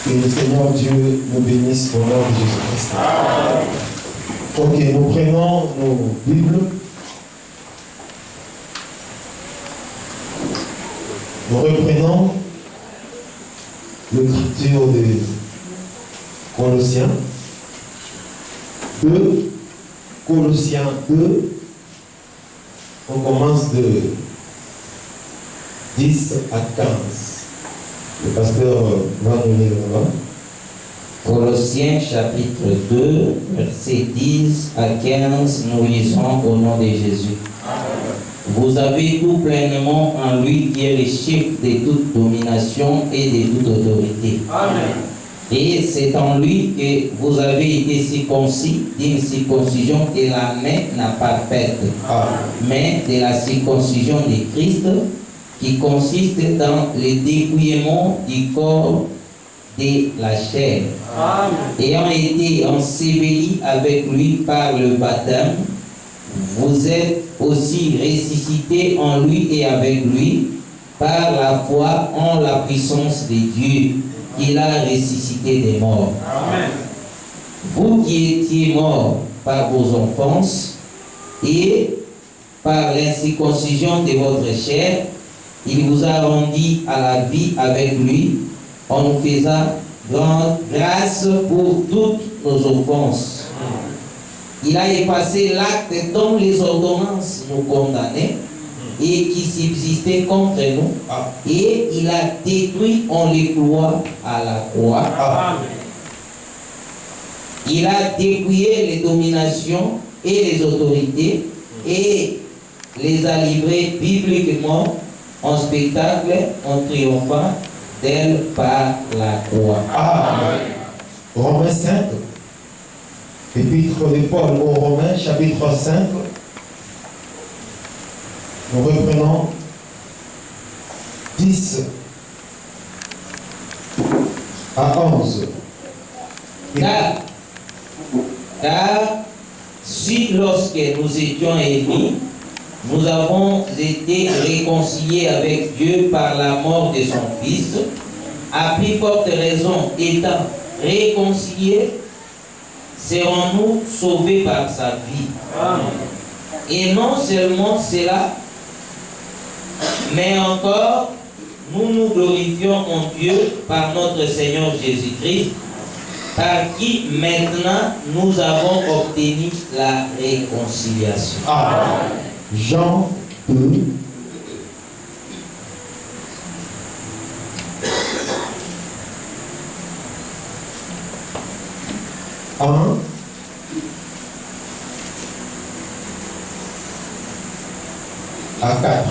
Que le Seigneur Dieu nous bénisse au nom de Jésus-Christ. Ok, nous prenons nos Bibles. Nous reprenons l'écriture de Colossiens 2. Colossiens 2. On commence de 10 à 15. Le pasteur va nous lire là-bas. Colossiens chapitre 2, versets 10 à 15, nous lisons au nom de Jésus. Vous avez tout pleinement en lui qui est le chef de toute domination et de toute autorité. Amen. Et c'est en lui que vous avez été circoncis d'une circoncision que la main n'a pas faite, mais de la circoncision de Christ qui consiste dans le dépouillement du corps de la chair. Amen. Ayant été ensevelis avec lui par le baptême, vous êtes aussi ressuscités en lui et avec lui par la foi en la puissance de Dieu qu'il a ressuscité des morts. Amen. Vous qui étiez morts par vos offenses et par l'incirconcision de votre chair, il vous a rendu à la vie avec lui en nous faisant grande grâce pour toutes nos offenses. Il a effacé l'acte dont les ordonnances nous condamnaient et qui subsistait contre nous, et il a détruit en les clouant à la croix. Il a dépouillé les dominations et les autorités et les a livrées bibliquement en spectacle, en triomphant d'elle par la croix. Amen. Romains 5, épître de Paul aux Romains, chapitre 5. Nous reprenons 10 à 11. Car si lorsque nous étions ennemis, nous avons été réconciliés avec Dieu par la mort de son Fils, à plus forte raison, étant réconciliés, serons-nous sauvés par sa vie. Amen. Et non seulement cela, mais encore, nous nous glorifions en Dieu par notre Seigneur Jésus-Christ, par qui maintenant nous avons obtenu la réconciliation. Amen. Jean 2. À 4.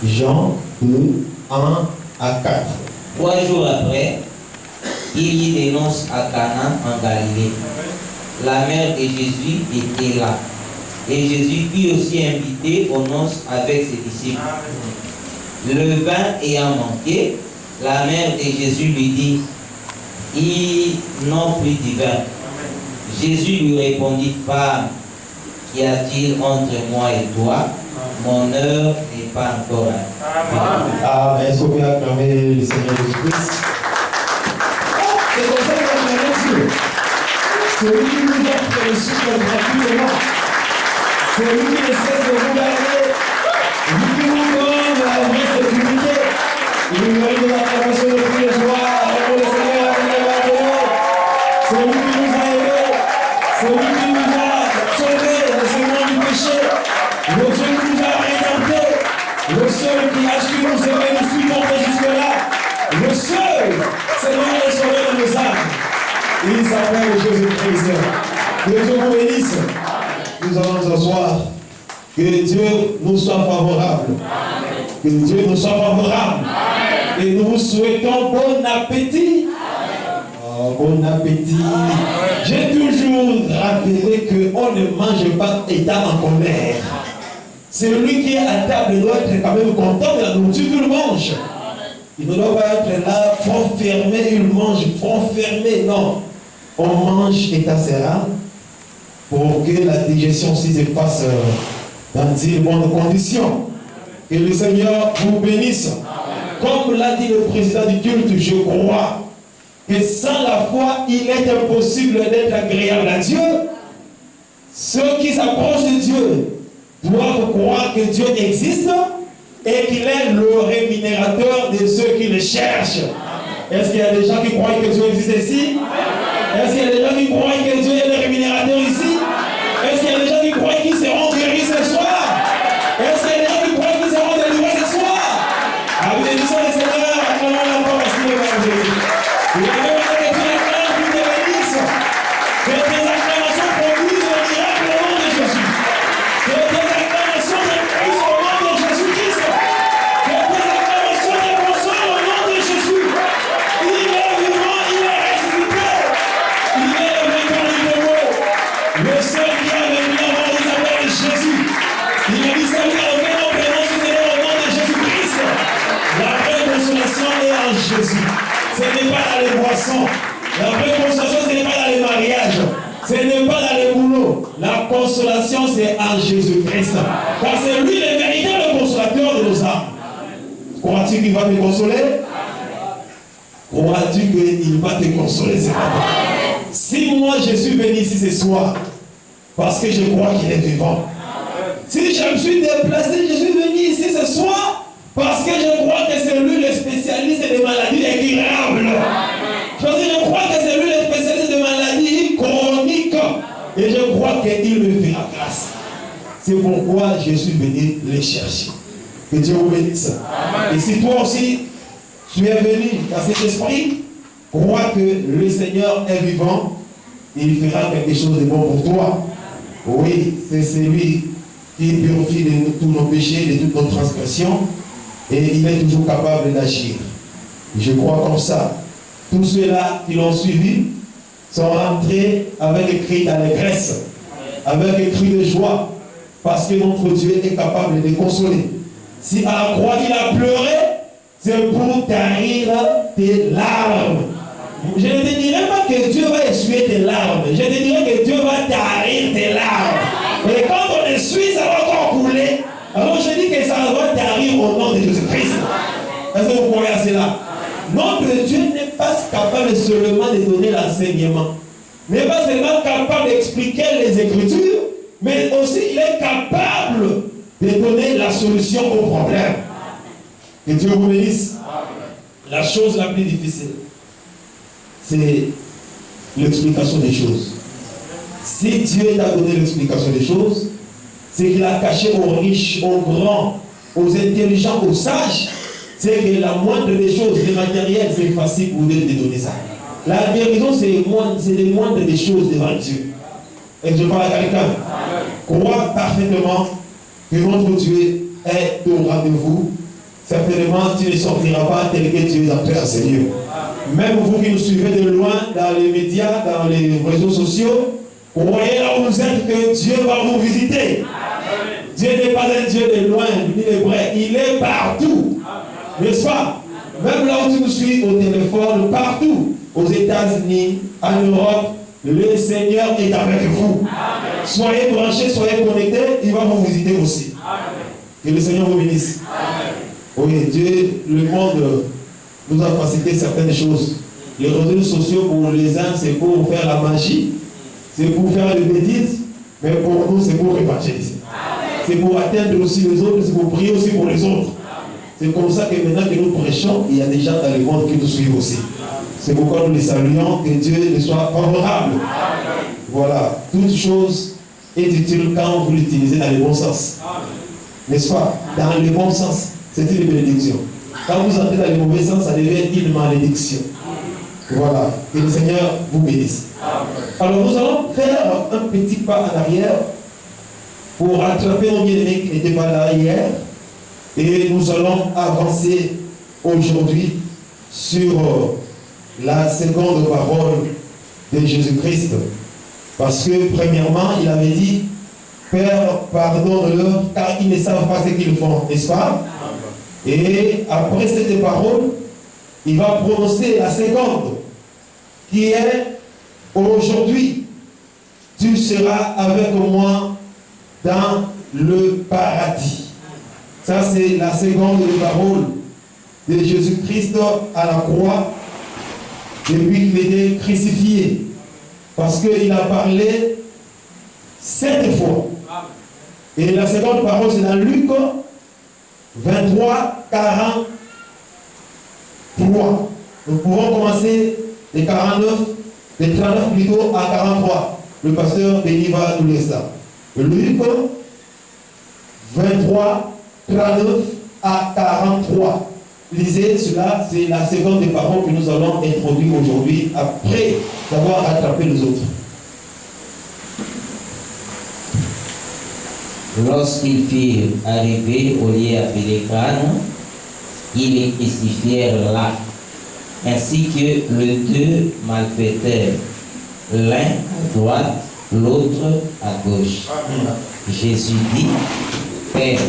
Jean 2, 1 à 4. 3 jours après, il y dénonce à Cana en Galilée. La mère de Jésus était là. Et Jésus fut aussi invité aux noces avec ses disciples. Le vin ayant manqué, la mère de Jésus lui dit, ils n'ont plus de vin. Jésus lui répondit, femme, qu'y a-t-il entre moi et toi? Mon heure n'est pas encore arrivée. Amen. Est-ce qu'on peut acclamer le Seigneur Jésus-Christ? C'est comme ça qu'on acclame Dieu. C'est lui qui nous offre le souffle gratuitement. C'est lui qui ne cesse de vous garder. Lui qui nous donne la vraie sécurité. Il nous donne de l'acclamation de tous les soirs. Pour le Seigneur, c'est lui qui nous a aimés. C'est lui qui nous a sauvés de ce monde du péché. Le seul qui nous a rédemptés. Le seul qui a su nous aimer, nous supporter jusque-là. Le seul, c'est lui le sauveur de nos âmes. Il s'appelle Jésus-Christ. Que Dieu vous bénisse. Nous allons nous asseoir. Que Dieu nous soit favorable. Amen. Que Dieu nous soit favorable. Amen. Et nous vous souhaitons bon appétit. Oh, bon appétit. Amen. J'ai toujours rappelé qu'on ne mange pas étant en colère. Celui qui est à table doit être quand même content de la nourriture qu'il mange. Il ne doit pas être là, front fermé, il mange front fermé. Non. On mange état serein pour que la digestion aussi se fasse dans de bonnes conditions. Que le Seigneur vous bénisse. Comme l'a dit le président du culte, je crois que sans la foi, il est impossible d'être agréable à Dieu. Ceux qui s'approchent de Dieu doivent croire que Dieu existe et qu'il est le rémunérateur de ceux qui le cherchent. Est-ce qu'il y a des gens qui croient que Dieu existe ici? Est-ce qu'il y a des gens qui croient que Dieu est le rémunérateur ici? Est-ce qu'il y a des gens qui croient qu'ils seront guéris ce soir? Est-ce qu'il y a des gens qui croient qu'ils seront délivrés ce soir? Avec les bénédictions du Seigneur, acclamons encore parce qu'il est merveilleux. Il y a même que tu acclames, tu te bénisses. Que tes acclamations produisent un miracle au nom de Jésus. Que tes acclamations produisent au nom de Jésus-Christ. Que tes acclamations te consolent au nom de Jésus. Il est vivant, il est ressuscité. Il est le vainqueur du démon. Le seul qui a venu avant, il s'appelle Jésus. Il a dit salut à aucun nom prénom sous au nom de Jésus-Christ. La vraie consolation est en Jésus. Ce n'est pas dans les boissons. La vraie consolation, ce n'est pas dans les mariages. Ce n'est pas dans les boulots. La consolation, c'est en Jésus-Christ. Car c'est lui le véritable consolateur de nos âmes. Crois-tu qu'il va te consoler? Crois-tu qu'il va te consoler ce matin? Si moi je suis venu ici ce soir, parce que je crois qu'il est vivant. Si je me suis déplacé, je suis venu ici ce soir, parce que je crois que c'est lui le spécialiste des maladies incurables. Je crois que c'est lui le spécialiste des maladies chroniques. Et je crois qu'il me fera grâce. C'est pourquoi je suis venu les chercher. Que Dieu vous bénisse. Et si toi aussi, tu es venu dans cet esprit, crois que le Seigneur est vivant, il fera quelque chose de bon pour toi. Oui, c'est celui qui purifie de tous nos péchés, de toutes nos transgressions, et il est toujours capable d'agir. Je crois comme ça. Tous ceux-là qui l'ont suivi sont rentrés avec des cris d'allégresse, avec des cris de joie, parce que notre Dieu est capable de les consoler. Si à la croix il a pleuré, c'est pour tarir tes larmes. Je ne te dirai pas que Dieu va essuyer tes larmes. Je te dirai que Dieu va tarir tes larmes. Et quand on essuie, ça va encore couler. Alors je dis que ça va tarir au nom de Jésus-Christ. Est-ce que vous croyez à cela? Notre Dieu n'est pas capable seulement de donner l'enseignement. N'est pas seulement capable d'expliquer les Écritures, mais aussi il est capable de donner la solution au problème. Que Dieu vous bénisse. La chose la plus difficile, c'est l'explication des choses. Si Dieu t'a donné l'explication des choses, c'est qu'il a caché aux riches, aux grands, aux intelligents, aux sages, c'est que la moindre des choses, le matériel, c'est facile pour Dieu de donner ça. La guérison, c'est les moindres des choses devant Dieu. Et je parle à quelqu'un. Crois parfaitement que notre Dieu est au rendez-vous. Certainement, tu ne sortiras pas tel que tu es entré à Seigneur. Même vous qui nous suivez de loin dans les médias, dans les réseaux sociaux, croyez là où vous êtes que Dieu va vous visiter. Dieu n'est pas un Dieu de loin, ni de près. Il est partout. N'est-ce pas? Même là où tu nous suis au téléphone, partout, aux États-Unis, en Europe, le Seigneur est avec vous. Amen. Soyez branchés, soyez connectés, il va vous visiter aussi. Amen. Que le Seigneur vous bénisse. Amen. Oui, Dieu, le monde nous a facilité certaines choses. Les réseaux sociaux, pour les uns, c'est pour faire la magie, c'est pour faire des bêtises, mais pour nous, c'est pour évangéliser. C'est pour atteindre aussi les autres, c'est pour prier aussi pour les autres. C'est comme ça que maintenant que nous prêchons, il y a des gens dans le monde qui nous suivent aussi. C'est pourquoi nous les saluons, que Dieu les soit favorable. Voilà, toute chose est utile quand vous l'utilisez dans le bon sens. N'est-ce pas? Dans le bon sens, c'est une bénédiction. Quand vous entrez dans le mauvais sens, ça devient une malédiction. Voilà, que le Seigneur vous bénisse. Alors nous allons faire un petit pas en arrière pour rattraper nos bien-aimés qui n'étaient pas là hier. Et nous allons avancer aujourd'hui sur la seconde parole de Jésus-Christ. Parce que, premièrement, il avait dit, Père, pardonne-leur, car ils ne savent pas ce qu'ils font, n'est-ce pas? Et après cette parole, il va prononcer la seconde, qui est, aujourd'hui, tu seras avec moi dans le paradis. Ça, c'est la seconde parole de Jésus-Christ à la croix. depuis qu'il était crucifié. Parce qu'il a parlé 7 fois. Et la seconde parole, c'est dans Luc 23, 43. Nous pouvons commencer de 49, de 39 plutôt à 43. Le pasteur Denis va nous lire ça. Luc 23, 39 à 43. Lisez cela, c'est la seconde des paroles que nous allons introduire aujourd'hui, après d'avoir rattrapé les autres. Lorsqu'ils furent arrivés au lieu appelé Crâne, ils les crucifièrent là, ainsi que les 2 malfaiteurs, l'un à droite, l'autre à gauche. Jésus dit, Père,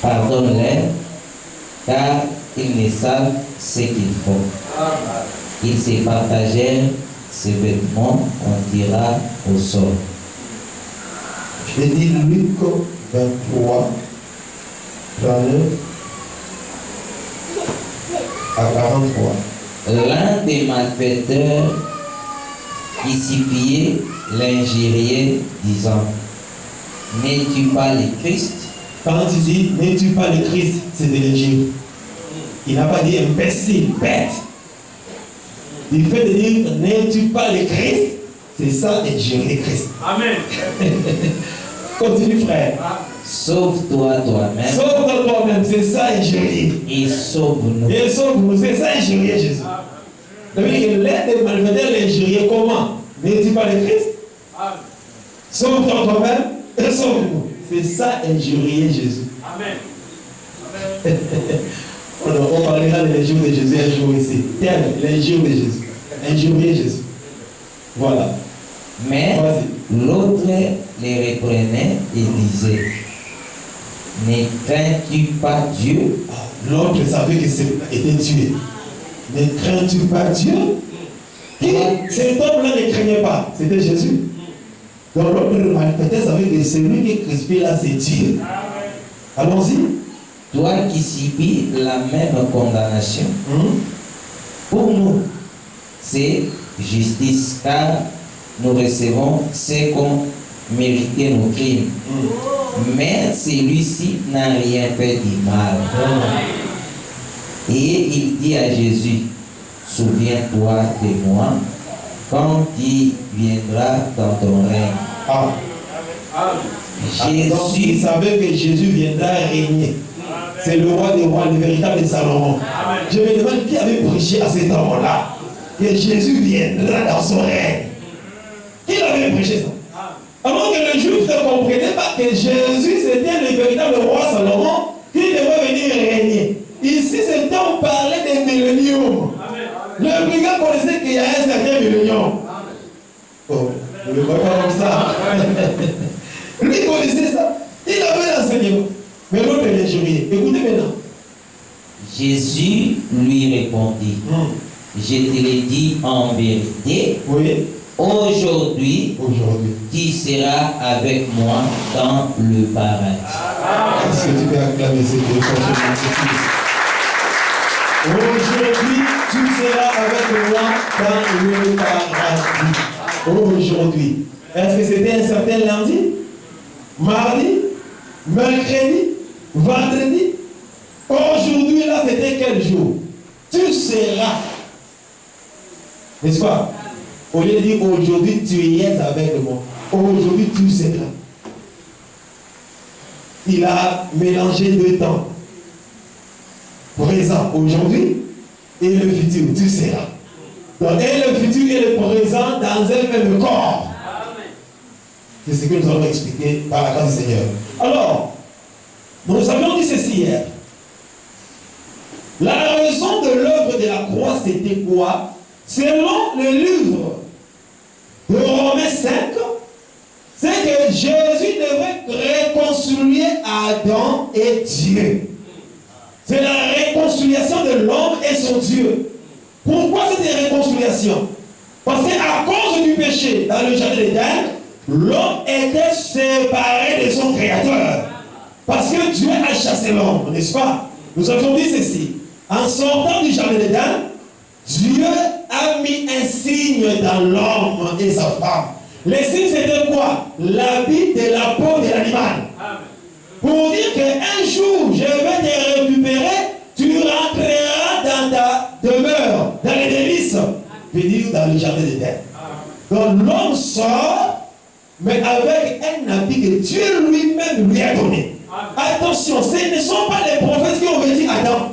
pardonne-leur, car ils ne savent ce qu'ils font. Ils se partagèrent ses vêtements, on tira au sort. Je dis Luc 23, 39 à 43. L'un des malfaiteurs crucifiés l'injuriait, disant, n'es-tu pas le Christ? Quand il dit n'es-tu pas le Christ, c'est de l'injure. Il n'a pas dit imbécile, bête. Il fait de dire n'es-tu pas le Christ, c'est ça injurer Christ. Amen. Continue, frère. Sauve-toi toi-même. Sauve-toi toi-même, c'est ça injurer. Et sauve-nous. Et sauve-nous, c'est ça injurer Jésus. L'un des malfaiteurs l'injurier comment? N'es-tu pas le Christ? Sauve-toi toi-même et sauve-nous. C'est ça injurier Jésus. Amen. On parlera de l'injure de Jésus un jour ici. Tiens, l'injure de Jésus. Injurier Jésus. Voilà. Mais l'autre les reprenait et disait, ne crains-tu pas Dieu? L'autre savait que c'était tué. Ne crains-tu pas Dieu? Cet homme-là ne craignait pas. C'était Jésus. Donc l'autre malfaiteur savait que celui qui est crucifié là, c'est Dieu. Allons-y. Toi qui subis la même condamnation, pour nous, c'est justice, car nous recevons ce qu'ont mérité nos crimes. Mais celui-ci n'a rien fait du mal. Et il dit à Jésus, souviens-toi de moi quand tu viendras dans ton règne. Donc, il savait que Jésus viendra régner. C'est le roi des rois, le véritable Salomon. Je me demande qui avait prêché à cet homme-là que Jésus viendra dans son règne. Qui avait prêché ça? Alors que les Juifs ne comprenaient pas que Jésus c'était le véritable roi Salomon qui devait venir régner. Ici, cet homme parlait des milléniums. Le brigand connaissait qu'il y a un certain millénium. Oh, ne le voyez pas comme ça. Lui connaissait ça. Il avait l'enseignement. Mais l'autre est injurié. Écoutez maintenant. Jésus lui répondit, je te le dis en vérité, oui. Aujourd'hui, tu seras avec moi dans le paradis. Est-ce que tu peux acclamer ces deux personnes? Aujourd'hui, tu seras avec moi dans le paradis. Aujourd'hui. Est-ce que c'était un certain lundi, mardi, mercredi, vendredi? Aujourd'hui, là, c'était quel jour? Tu seras. N'est-ce pas? Au lieu de dire aujourd'hui, tu es avec moi. Aujourd'hui, tu seras. Il a mélangé 2 temps. Présent, aujourd'hui, et le futur, tu seras. Donc, et le futur et le présent dans un même corps. C'est ce que nous allons expliquer par la grâce du Seigneur. Alors, nous avions dit ceci hier. La raison de l'œuvre de la croix, c'était quoi? Selon le livre de Romains 5, c'est que Jésus devait réconcilier Adam et Dieu. C'est la réconciliation de l'homme et son Dieu. Pourquoi cette réconciliation? Parce qu'à cause du péché dans le jardin d'Éden, l'homme était séparé de son Créateur. Parce que Dieu a chassé l'homme, n'est-ce pas? Nous avons dit ceci. En sortant du jardin d'Éden, Dieu a mis un signe dans l'homme et sa femme. Le signe, c'était quoi? L'habit de la peau de l'animal. Pour dire qu'un jour, je vais te récupérer, tu rentreras dans ta demeure, dans les délices, veut dire dans le jardin d'Éden. Donc l'homme sort, mais avec un habit que Dieu lui-même lui a donné. Attention, ce ne sont pas les prophètes qui ont vêtu Adam.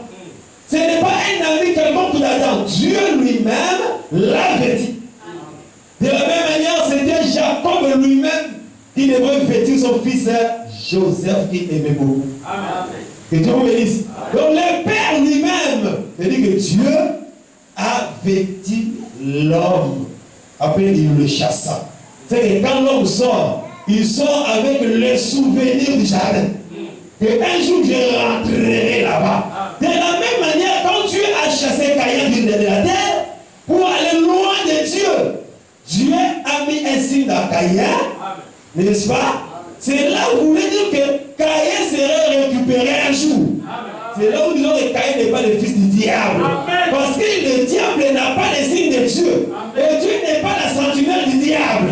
Ce n'est pas un habit quelconque d'Adam. Dieu lui-même l'a vêtu. De la même manière, c'était Jacob lui-même qui devait vêtir son fils Joseph qui aimait beaucoup. Amen. Que Dieu vous bénisse. Donc le Père lui-même, c'est-à-dire que Dieu a vêtu l'homme. Après, il le chassa. C'est que quand l'homme sort, il sort avec le souvenir du jardin. Et un jour, je rentrerai là-bas. De la même manière, quand Dieu a chassé Caïn de la terre, pour aller loin de Dieu, Dieu a mis un signe dans Caïn, n'est-ce pas? C'est là où vous voulez dire que Caïn serait récupéré un jour. C'est là où nous disons que Caïn n'est pas le fils du diable. Parce que le diable n'a pas les signes de Dieu. Et Dieu n'est pas la sentinelle du diable.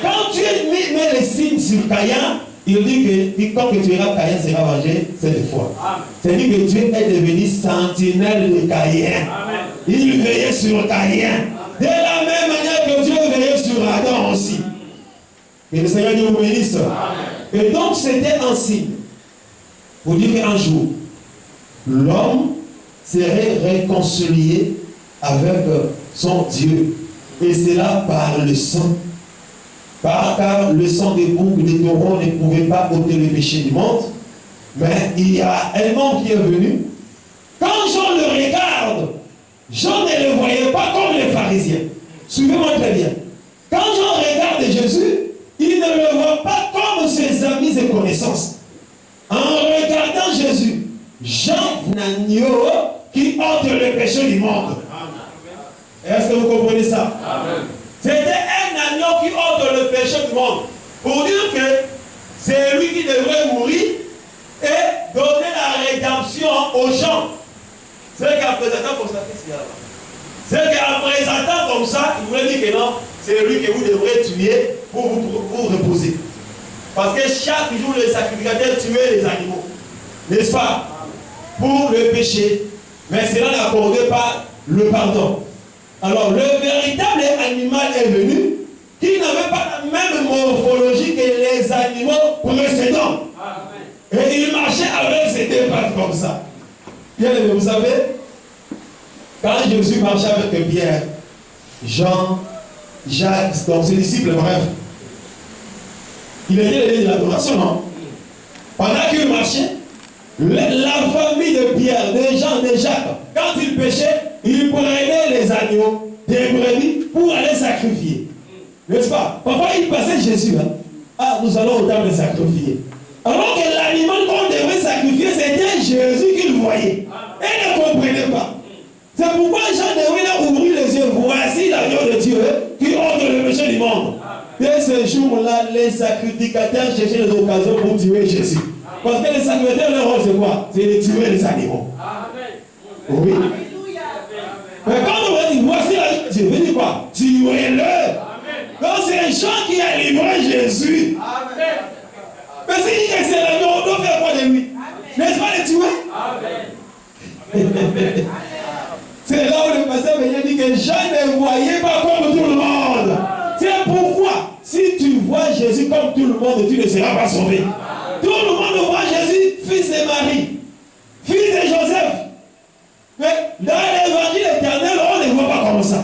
Quand Dieu met les signes sur Caïn, il dit que quand tu verras Caïn sera mangé cette fois. C'est-à-dire que Dieu est devenu sentinelle de Caïn. Il veillait sur Caïn. De la même manière que Dieu veillait sur Adam aussi. Que le Seigneur Dieu vous bénisse. Et donc c'était un signe. Pour dire qu'un jour, l'homme serait réconcilié avec son Dieu. Et cela par le sang. Car le sang des boucs, des taureaux ne pouvait pas ôter le péché du monde. Mais il y a un homme qui est venu. Quand Jean le regarde, Jean ne le voyait pas comme les pharisiens. Suivez-moi très bien. Quand Jean regarde Jésus, il ne le voit pas comme ses amis et connaissances. En regardant Jésus, Jean un agneau qui ôte le péché du monde. Est-ce que vous comprenez ça? Amen. C'était un agneau qui ôte le péché du monde. Pour dire que c'est lui qui devrait mourir et donner la rédemption aux gens. C'est qu'en présentant comme ça, qu'est-ce qu'il y a là? C'est qu'en présentant comme ça, il voulait dire que non, c'est lui que vous devrez tuer pour vous reposer. Parce que chaque jour, les sacrificateurs tuaient les animaux. N'est-ce pas? Pour le péché. Mais cela n'accordait pas le pardon. Alors, le véritable animal est venu, qui n'avait pas la même morphologie que les animaux précédents. Et il marchait avec ses deux pattes comme ça. Bien aimé, vous savez, quand Jésus marchait avec Pierre, Jean, Jacques, donc ses disciples, bref, il était de l'adoration, non? Pendant qu'il marchait, la famille de Pierre, de Jean, de Jacques, quand ils péchaient, ils prenaient les agneaux des brebis pour aller sacrifier. N'est-ce pas? Parfois, ils passaient Jésus. Hein? Ah, nous allons au temps de sacrifier. Alors que l'animal qu'on devait sacrifier, c'était Jésus qu'ils voyaient. Et ne comprenaient pas. C'est pourquoi Jean devait ouvrir les yeux. Voici l'agneau de Dieu qui ôte le péché du monde. Dès ce jour-là, les sacrificateurs cherchaient les occasions pour tuer Jésus. Parce que les sacrificateurs, leur rôle, c'est quoi? C'est de tuer les animaux. Oui. Mais quand on dit voici l'agneau de Dieu, veut dire quoi? Tuez-le. Donc c'est Jean qui a livré Jésus. Mais s'il dit que c'est l'agneau, on doit faire quoi de lui? N'est-ce pas le tuer? C'est là où le pasteur vient dire que Jean ne voyait pas comme tout le monde. C'est pourquoi, si tu vois Jésus comme tout le monde, tu ne seras pas sauvé. Tout le monde voit Jésus, fils de Marie, fils de Joseph. Mais dans l'évangile éternel, on ne voit pas comme ça.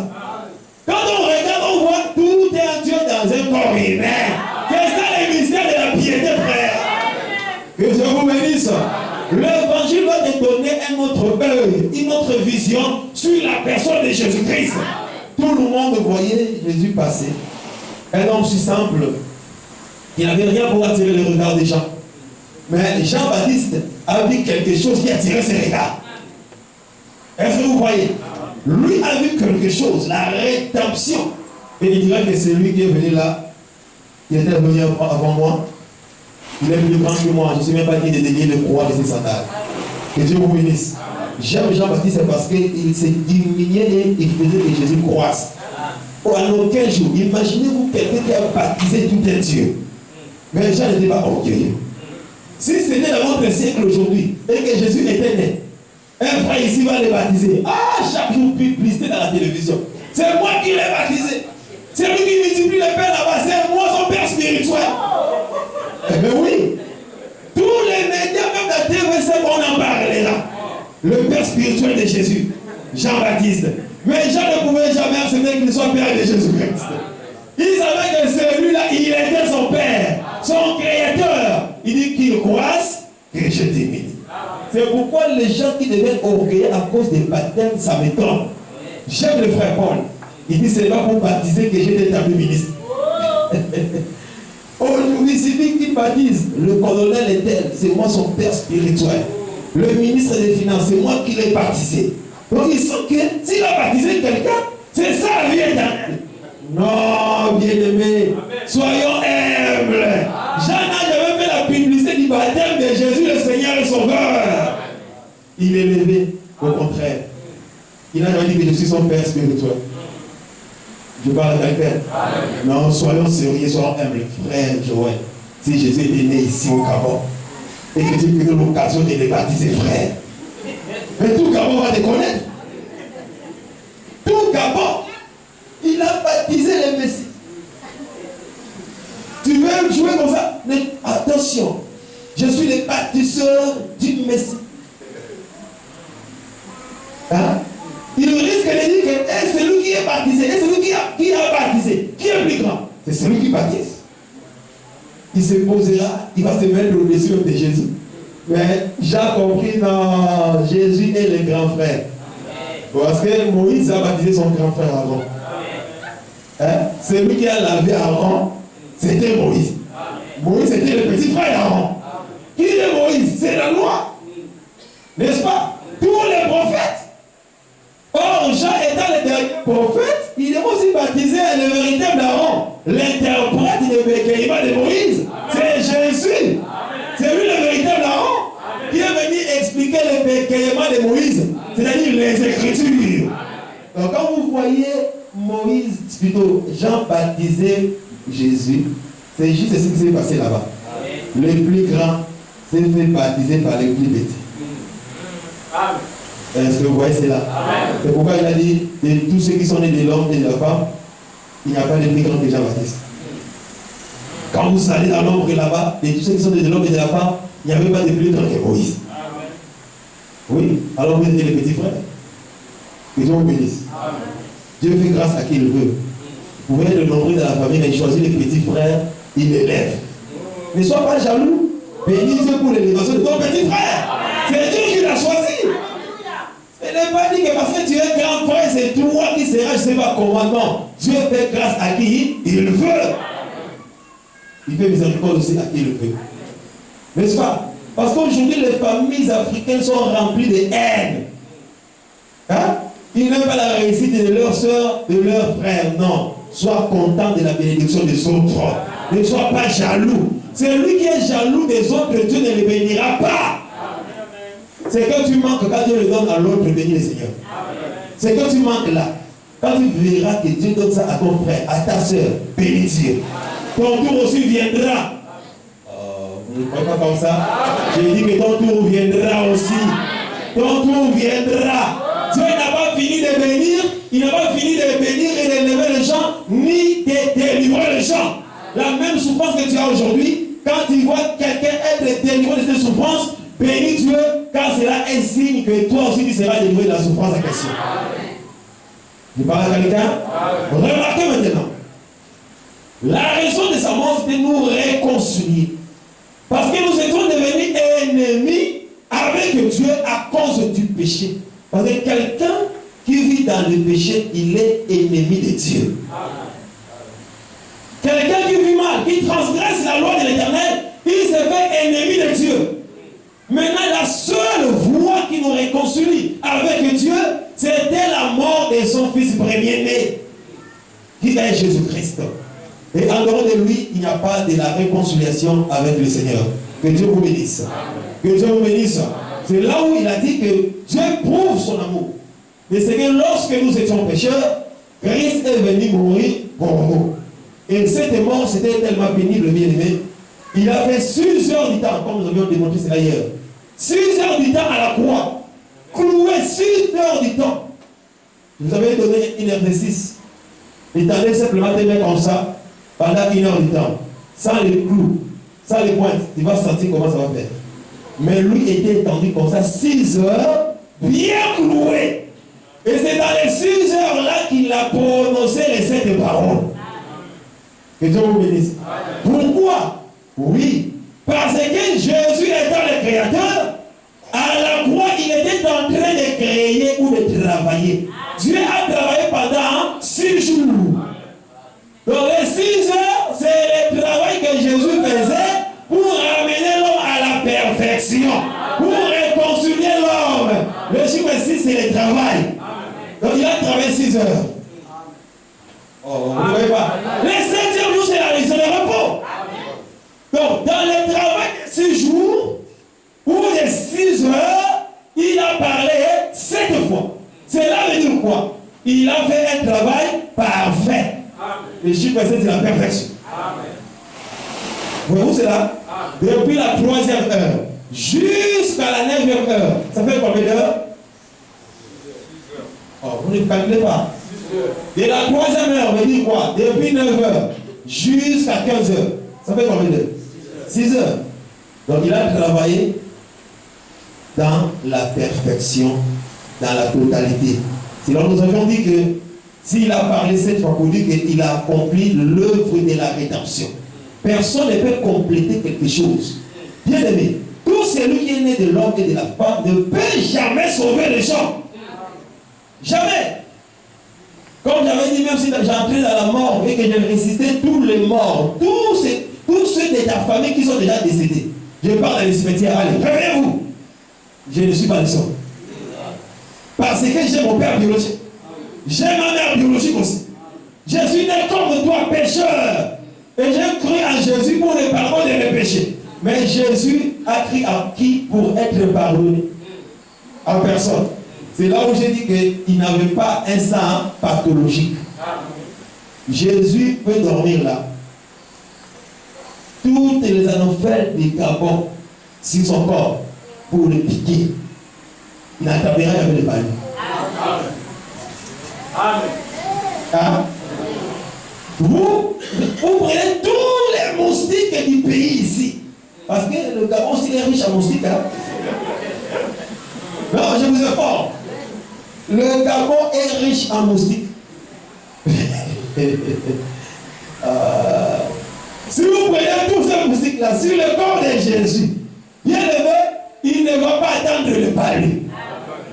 Quand on regarde, on voit tout un Dieu dans un corps humain. C'est ça le mystère de la piété, frère. Que Dieu vous bénisse. L'évangile va te donner un autre œil, une autre vision sur la personne de Jésus-Christ. Tout le monde voyait Jésus passer. Un homme si simple, qui n'avait rien pour attirer le regard des gens. Mais Jean-Baptiste a vu quelque chose qui attirait ses regards. Est-ce que vous voyez? Lui a vu quelque chose, la rédemption. Et il dirait que c'est lui qui est venu là, qui était venu avant moi. Il est plus grand que moi. Je ne sais même pas qui est dédié le croix de ses sandales. Que Dieu vous bénisse. J'aime Jean-Baptiste parce qu'il s'est diminué et il faisait que Jésus croisse. En aucun jour, imaginez-vous quelqu'un qui a baptisé tout un Dieu. Mais Jean n'était pas orgueilleux. Si c'était dans notre siècle aujourd'hui et que Jésus était né, un frère ici va le baptiser. Ah, chaque jour, publicité dans la télévision. C'est moi qui l'ai baptisé. C'est lui qui multiplie les pères là-bas. C'est moi son père spirituel. Eh bien oui. Tous les médias, même la TV, on en parlera. Le père spirituel de Jésus, Jean-Baptiste. Mais Jean ne pouvait jamais accepter qu'il soit père de Jésus-Christ. Il savait que celui-là, il était son père, son créateur. Il dit qu'il croisse, que je diminue. C'est pourquoi les gens qui deviennent orgueilleux à cause des baptêmes, ça m'étonne. J'aime le frère Paul. Il dit c'est pas pour baptiser que j'ai été établi ministre. Aujourd'hui, il suffit qu'il baptise. Le colonel est tel, c'est moi son père spirituel. Le ministre des Finances, c'est moi qui l'ai baptisé. Donc il sent que s'il a baptisé quelqu'un, c'est ça la vie éternelle. Non, bien-aimés, soyons humbles. Jean n'a jamais fait la publicité du baptême de Jésus, le Seigneur et Sauveur. Il est élevé, au contraire. Il n'a jamais dit que je suis son père spirituel. Je parle à quelqu'un. Non, soyons sérieux, soyons humbles. Frère Joël, si Jésus était né ici au Gabon, et que tu as eu l'occasion de les baptiser, frère, mais tout Gabon va te connaître. Tout Gabon, il a baptisé les messies. Tu veux jouer comme ça? Mais attention, je suis le baptiseur du Messie. Hein? Il risque de dire que c'est celui qui est baptisé, et celui qui a baptisé, qui est plus grand? C'est celui qui baptise. Il se posera, il va se mettre au-dessus de Jésus. Mais j'ai compris, non, Jésus est le grand frère. Parce que Moïse a baptisé son grand frère Aaron. Hein? Celui qui a lavé Aaron, c'était Moïse. Moïse était le petit frère d'Aaron. Qui est Moïse? C'est la loi. N'est-ce pas? Tous les prophètes. Or, Jean étant le dernier prophète, il est aussi baptisé le véritable Aaron. L'interprète de bégaiement de Moïse, c'est Jésus. C'est lui le véritable Aaron qui est venu expliquer le bégaiement de Moïse, c'est-à-dire les Écritures. Donc, quand vous voyez Moïse, plutôt Jean baptisé Jésus, c'est juste ce qui s'est passé là-bas. Le plus grand s'est fait baptiser par les plus petits. Est-ce que vous voyez cela? C'est pourquoi il a dit de tous ceux qui sont nés de l'homme et de la femme, il n'y a pas de plus grand que Jean-Baptiste. Quand vous allez dans l'ombre là-bas, de tous ceux qui sont nés de l'homme et de la femme, il n'y avait pas de plus grand que Moïse. Oui, alors vous êtes les petits frères. Que Dieu vous bénisse. Dieu fait grâce à qui il veut. Vous pouvez être le nombril dans la famille, mais il choisit les petits frères, il les lève. Ne sois pas jaloux. Bénis Dieu pour l'élévation de ton petit frère. C'est Dieu qui l'a choisi. Ce n'est pas dit que parce que tu es grand frère, c'est toi qui seras, je ne sais pas comment. Non. Dieu fait grâce à qui il le veut. Il fait miséricorde aussi à qui il le veut. N'est-ce pas? Parce qu'aujourd'hui, les familles africaines sont remplies de haine. Hein? Ils n'aiment pas la réussite de leurs soeurs, de leurs frères. Non. Sois content de la bénédiction des autres. Ne sois pas jaloux. Celui qui est jaloux des autres, Dieu ne les bénira pas. C'est que tu manques quand Dieu le donne à l'autre, bénis le Seigneur. C'est que tu manques là. Quand tu verras que Dieu donne ça à ton frère, à ta soeur, bénis Dieu. Ton tour aussi viendra. Vous ne croyez pas comme ça? J'ai dit que ton tour viendra aussi. Ton tour viendra. Dieu n'a pas fini de bénir. Il n'a pas fini de bénir et d'élever les gens, ni de délivrer les gens. La même souffrance que tu as aujourd'hui, quand tu vois quelqu'un être délivré de cette souffrance, bénis Dieu, car cela est un signe que toi aussi tu seras délivré de la souffrance en question. Je parle à quelqu'un? Remarquez maintenant. La raison de sa mort, c'est de nous réconcilier. Parce que nous étions devenus ennemis avec Dieu à cause du péché. Parce que quelqu'un qui vit dans le péché, il est ennemi de Dieu. Quelqu'un qui vit mal, qui transgresse la loi de l'Éternel, il se fait ennemi de Dieu. Maintenant, la seule voie qui nous réconcilie avec Dieu, c'était la mort de son fils premier-né, qui est Jésus-Christ. Et en dehors de lui, il n'y a pas de la réconciliation avec le Seigneur. Que Dieu vous bénisse. Que Dieu vous bénisse. C'est là où il a dit que Dieu prouve son amour. Mais c'est que lorsque nous étions pécheurs, Christ est venu mourir pour nous. Et cette mort, c'était tellement pénible, bien aimé. Il a fait 6 heures du temps, comme nous avions démontré cela hier. 6 heures du temps à la croix. Cloué 6 heures du temps. Je vous avais donné une heure de 6. Il tendait simplement de mettre comme ça pendant 1 heure du temps. Sans les clous, sans les pointes. Tu vas sentir comment ça va faire. Mais lui était étendu comme ça 6 heures, bien cloué. Et c'est dans les 6 heures là qu'il a prononcé les 7 paroles. Que Dieu vous bénisse. Pourquoi? Oui, parce que Jésus étant le créateur, à la croix, il était en train de créer ou de travailler. Dieu a travaillé pendant 6 jours. Donc les 6 heures, c'est le travail que Jésus faisait pour ramener l'homme à la perfection, pour réconcilier l'homme. Le chiffre 6, c'est le travail. Donc il a travaillé 6 heures. Oh, vous ne voyez pas. Les 7e jour, c'est le repos. Donc, dans le travail de 6 jours, ou de 6 heures, il a parlé 7 fois. Cela veut dire quoi? Il a fait un travail parfait. Le chiffre 7, c'est la perfection. Voyez-vous cela? Depuis la 3e heure jusqu'à la 9e heure. Ça fait combien d'heures? Oh, vous ne calculez pas. De la 3e heure, on veut dire quoi? Depuis 9 heures jusqu'à 15 heures. Ça fait combien d'heures? 6 heures. Donc il a travaillé dans la perfection, dans la totalité. Sinon nous avions dit que s'il a parlé cette fois pour dire qu'il a accompli l'œuvre de la rédemption. Personne ne peut compléter quelque chose. Bien aimé, tout celui qui est né de l'homme et de la femme ne peut jamais sauver les gens. Jamais. Comme j'avais dit, même si j'entrais dans la mort et que j'ai ressuscité tous les morts, tous ceux de ta famille qui sont déjà décédés. Je parle dans les cimetières, allez, prévenez-vous. Je ne suis pas le seul. Parce que j'ai mon père biologique. J'ai ma mère biologique aussi. Je suis né comme toi, pécheur. Et j'ai cru en Jésus pour le pardon de mes péchés. Mais Jésus a cru en qui pour être pardonné? En personne. C'est là où j'ai dit qu'il n'avait pas un sang pathologique. Jésus peut dormir là. Toutes les anophèles des Gabon sur son corps pour le piquer. Il n'attrapera jamais le ballon. Amen. Hein? Vous prenez tous les moustiques du pays ici. Parce que le Gabon, s'il est riche en moustiques. Hein? Non, je vous informe. Le Gabon est riche en moustiques. Si vous prenez tous ces moustiques-là sur le corps de Jésus, bien aimé, il ne va pas attendre le parler.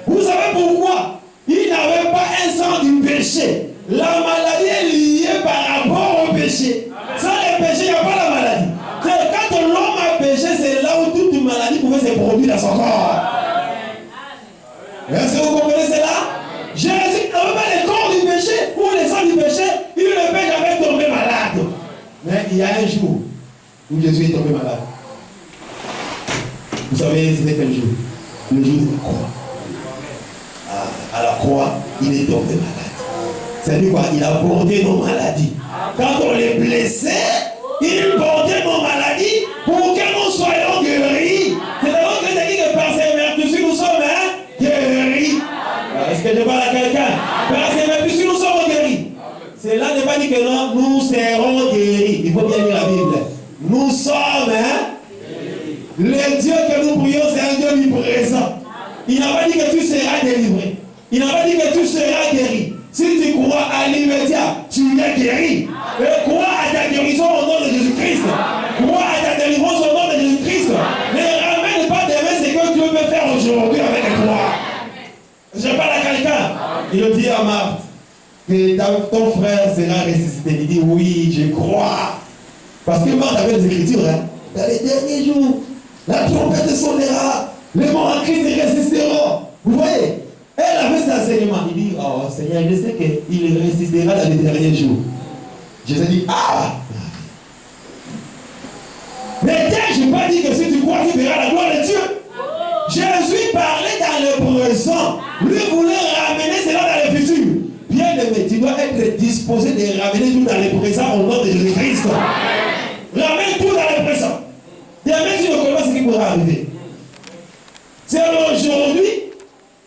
Vous savez pourquoi? Il n'avait pas un sang du péché. La maladie est liée par rapport au péché. Sans le péché, il n'y a pas la maladie. Quand l'homme a péché, c'est là où toute maladie pouvait se produire dans son corps. Est-ce que vous comprenez cela? Jésus n'avait pas le corps du péché ou le sang du péché, il ne peut jamais tomber malade. Mais il y a un jour où Jésus est tombé malade. Vous savez, c'était quel jour? Le jour de la croix. À la croix, il est tombé malade. C'est-à-dire quoi? Il a porté nos maladies. Quand on les blessait, il portait nos maladies pour que nous soyons guéris. C'est d'abord que j'ai dit que par ses vertus, nous sommes guéris. Est-ce que je parle à quelqu'un? Par ses vertus, nous sommes guéris. Cela n'est pas dit que non, nous serons guéris. Il faut bien lire la Bible. Nous sommes, le Dieu que nous prions, c'est un Dieu du présent. Il n'a pas dit que tu seras délivré. Il n'a pas dit que tu seras guéri. Si tu crois à l'immédiat, tu es guéri. Et crois à ta guérison au nom de Jésus-Christ. Crois à ta délivrance au nom de Jésus-Christ. Ne ramène pas demain ce que Dieu peut faire aujourd'hui avec toi. Je parle à quelqu'un. Il dit à Marthe que ton frère sera ressuscité. Il dit oui, je crois. Parce que Marthe avait les Écritures. Dans les derniers jours, la trompette sonnera. Les morts en Christ ressusciteront. Vous voyez? Elle avait cet enseignement. Il dit, oh Seigneur, je sais qu'il ressuscitera dans les derniers jours. Jésus dit, ah! Mais je n'ai pas dit que si tu crois, tu verras la gloire de Dieu. Jésus parlait dans le présent. Lui voulait ramener cela dans le futur. Bien aimé, tu dois être disposé de ramener tout dans le présent au nom de Jésus-Christ. Ramène tout dans le présent. Demain, tu ne connais pas ce qui pourra arriver. C'est aujourd'hui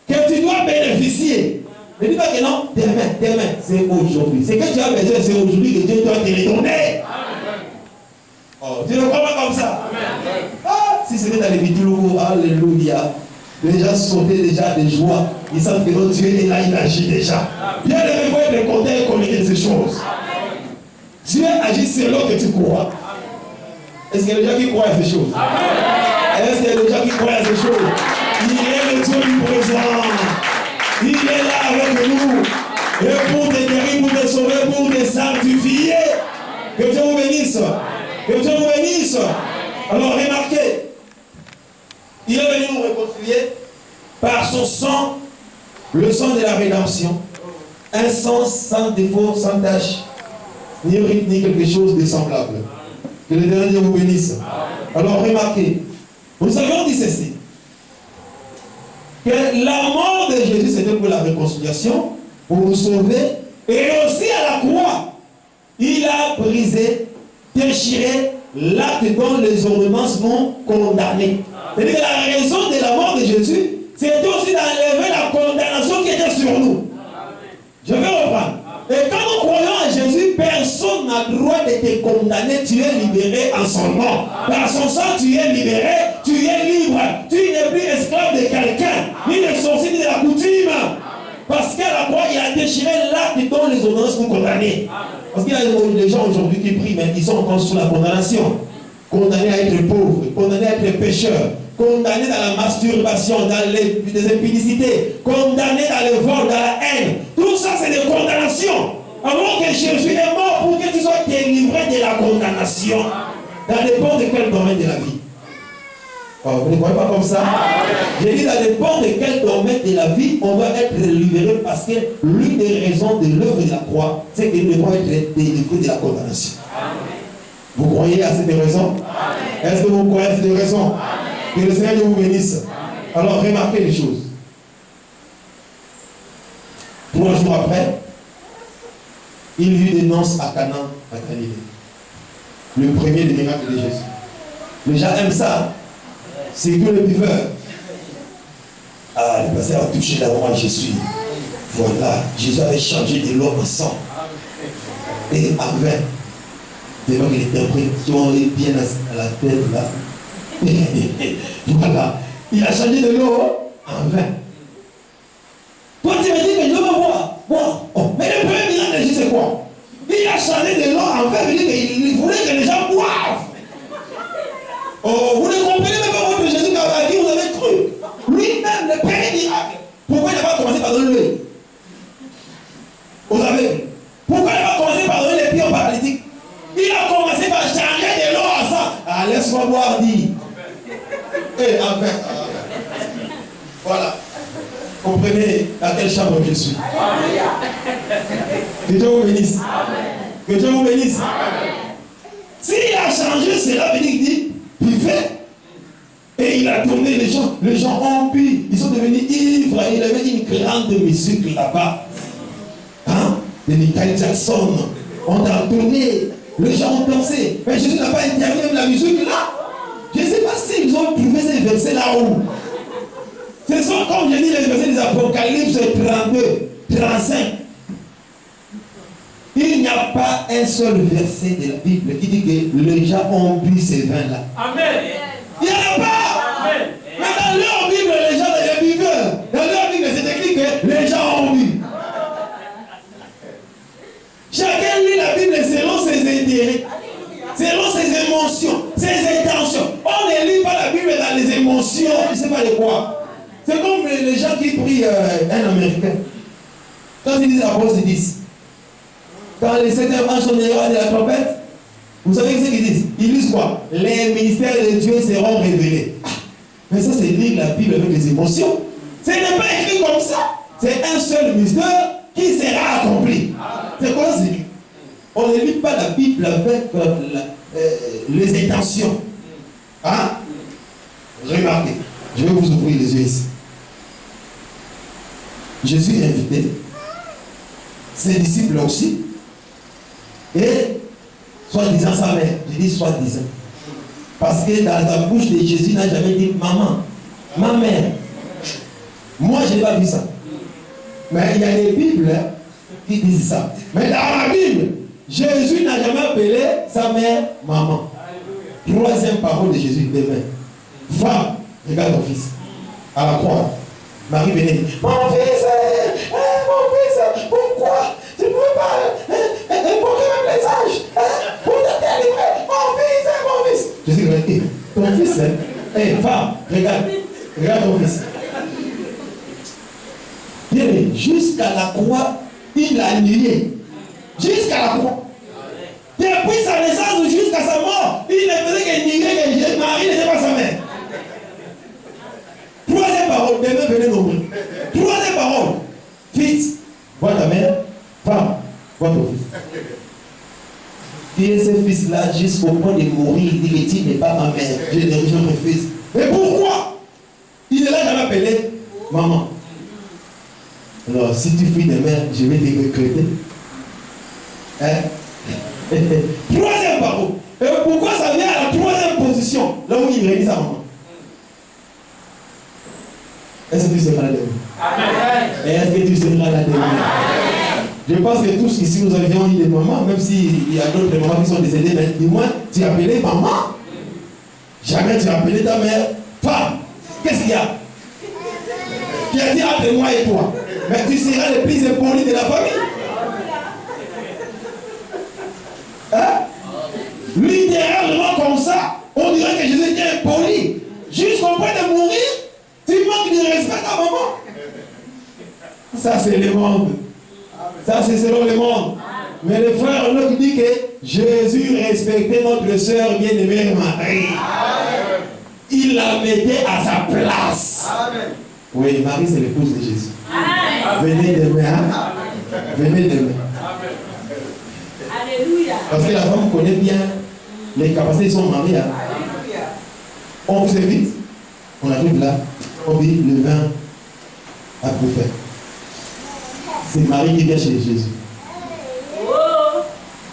que tu dois bénéficier. Ne dis pas que non, demain, c'est aujourd'hui. Ce que tu as besoin, c'est aujourd'hui que Dieu doit te redonner. Oh, tu ne crois pas comme ça? Ah, si c'était dans les vidéos, alléluia. Les gens sautaient déjà de joie. Ils savent que notre Dieu est là, il agit déjà. Bien aimé, il faut être content et connaître ces choses. Dieu agit selon que tu crois. Est-ce qu'il y a des gens qui croient à ces choses? Est-ce qu'il y a des gens qui croient à ces choses? Il est le Dieu du présent. Il est là avec nous. Et pour te guérir, pour te sauver, pour te sanctifier. Que Dieu vous bénisse. Que Dieu vous bénisse. Alors remarquez, il est venu nous réconcilier par son sang, le sang de la rédemption. Un sang sans défaut, sans tache, ni rite, ni quelque chose de semblable. Que le dernier vous bénisse. Alors remarquez, nous avons dit ceci, que la mort de Jésus c'était pour la réconciliation, pour nous sauver, et aussi à la croix, il a brisé, déchiré l'acte dont les ordonnances m'ont condamné. C'est-à-dire que la raison de la mort de Jésus, c'était aussi d'enlever la condamnation qui était sur nous. Je vais reprendre. Et quand nous croyons à Jésus, personne n'a le droit de te condamner. Tu es libéré en son nom. Par son sang, tu es libéré, tu es libre. Tu n'es plus esclave de quelqu'un, ni de sorcier, ni de la coutume. Parce qu'à la croix, il a déchiré l'acte dont les ordonnances nous condamnaient. Parce qu'il y a des gens aujourd'hui qui prient, mais ils sont encore sous la condamnation. Condamnés à être pauvres, condamnés à être pécheurs, condamnés dans la masturbation, dans les impudicités, condamnés dans le vol, dans la haine. Tout ça, c'est des condamnations. Alors que Jésus est mort pour que tu sois délivré de la condamnation. Dans n'importe quel domaine de la vie. Oh, vous ne croyez pas comme ça? J'ai dit dans n'importe quel domaine de la vie, on va être libéré parce que l'une des raisons de l'œuvre de la croix, c'est que nous devons être délivrés de la condamnation. Vous croyez à cette raison? Est-ce que vous croyez à cette raison? Que le Seigneur vous bénisse. Alors remarquez les choses. 3 jours après, il y eut des noces à Cana, à Galilée. Le premier des miracles de Jésus. Les gens aiment ça. C'est que le buveur. Ah, le pasteur a touché la main à Jésus. Voilà, Jésus avait changé de l'eau en sang. Et en vin. C'est vrai que l'interprétation est bien à la tête là. Voilà. Il a changé de l'eau en vin. Toi, tu me dis que je veux voir. Oh. Mais le premier miracle de Jésus, c'est quoi? Il a changé de l'eau en vin. Il voulait que les gens boivent. Oh, vous ne comprenez même pas votre Jésus à qui vous avez cru. Lui-même, le premier miracle. Pourquoi il n'a pas commencé par donner l'œil? Vous savez? Pourquoi il n'a pas commencé par donner les pieds aux paralytiques? Il a commencé par changer de l'eau à ça. Ah, laisse-moi boire, dit. Et enfin, voilà. Comprenez à quelle chambre je suis. Que Dieu vous bénisse. Que Dieu vous bénisse. S'il a changé, c'est là, il dit, buvez. Et il a tourné les gens. Les gens ont bu. Ils sont devenus ivres. Il avait une grande musique là-bas. Hein? De Michael Jackson. On a tourné. Les gens ont dansé. Mais Jésus n'a pas intervenu même la musique là. Je ne sais pas s'ils ont trouvé ces versets là-haut. Ce sont, comme je dis, les versets des Apocalypse 32, 35. Il n'y a pas un seul verset de la Bible qui dit que les gens ont bu ces vins-là. Amen. Il n'y en a pas. Amen. Mais dans leur Bible, les gens sont des buveurs. Dans leur Bible, c'est écrit que les gens ont bu. Chacun lit la Bible selon ses intérêts, selon ses émotions, ses intentions. On ne lit pas la Bible dans les émotions, je ne sais pas de quoi. C'est comme les gens qui prient un Américain. Quand ils disent Apôtre 10, quand les 7e anges sont derrière de la trompette, vous savez ce qu'ils disent? Ils disent quoi? Les ministères de Dieu seront révélés. Mais ça, c'est lire la Bible avec les émotions. Ce n'est pas écrit comme ça. C'est un seul mystère qui sera accompli. C'est quoi c'est dit? On ne lit pas la Bible avec les intentions. Hein? Remarquez. Je vais vous ouvrir les yeux ici. Jésus est invité, ses disciples aussi, et soi-disant sa mère. Je dis soi-disant. Parce que dans la bouche de Jésus, il n'a jamais dit maman, ma mère. Moi, je n'ai pas vu ça. Mais il y a des Bibles qui disent ça. Mais dans la Bible, Jésus n'a jamais appelé sa mère maman. Troisième parole de Jésus demain. Femme, regarde ton fils. À la croix. Marie venait. Mon fils, pourquoi tu ne pouvais pas invoquer même les anges pour te délivrer? Mon fils. Jésus dit, ton fils, femme, regarde ton fils. Bien, jusqu'à la croix, il a nié. Jusqu'à la croix. Depuis sa naissance jusqu'à sa mort, il ne faisait que nier que Marie n'était pas sa mère. Troisième parole, demain venez nombreux. Troisième parole, fils, vois ta mère, femme, vois ton fils. Et ce fils-là, jusqu'au point de mourir, il dit que tu n'es pas ma mère, je refuse. Mais pourquoi? Il ne l'a jamais appelé maman. Alors, si tu fuis de mère, je vais te recruter. Troisième parole. Et pourquoi ça vient à la troisième position, là où il réunit sa maman? Est-ce que tu seras là demain? Et est-ce que tu seras là demain? Je pense que tous ici, nous avions eu des mamans, même s'il y a d'autres mamans qui sont décédées, mais du moins, tu as appelé maman. Jamais tu as appelé ta mère femme. Qu'est-ce qu'il y a? Qui a dit entre moi et toi? Mais tu seras le plus impoli de la famille. Hein? Littéralement comme ça, on dirait que Jésus était impoli. Jusqu'au point de mourir, tu manques de respect à ta maman. Ça, c'est le monde. Ça, c'est selon le monde. Mais le frère nous dit que Jésus respectait notre soeur bien-aimée Marie. Il la mettait à sa place. Amen. Oui, Marie, c'est l'épouse de Jésus. Amen. Venez demain. Hein? Venez demain. Alléluia. Parce que la femme connaît bien les capacités de son mari. Hein? On vous invite. On arrive là. On dit le vin à prophète. C'est Marie qui vient chez Jésus.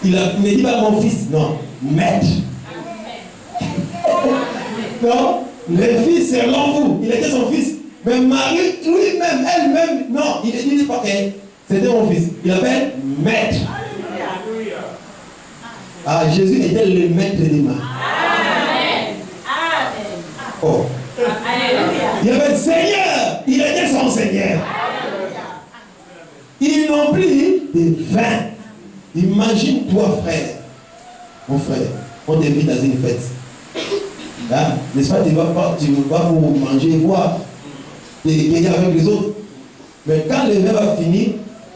Il ne dit pas mon fils, non, maître. Non, le fils c'est selon vous, il était son fils. Mais Marie, lui-même, elle-même, non, il ne dit pas que c'était mon fils. Il appelle maître. Ah, Jésus était le maître des mains. Oh. Il avait Seigneur, il était son Seigneur. Ils n'ont plus de vin. Imagine-toi, frère, mon frère, on t'invite dans une fête. Hein? N'est-ce pas, tu ne vas pas pour manger et boire, et gagner avec les autres. Mais quand le vin va finir,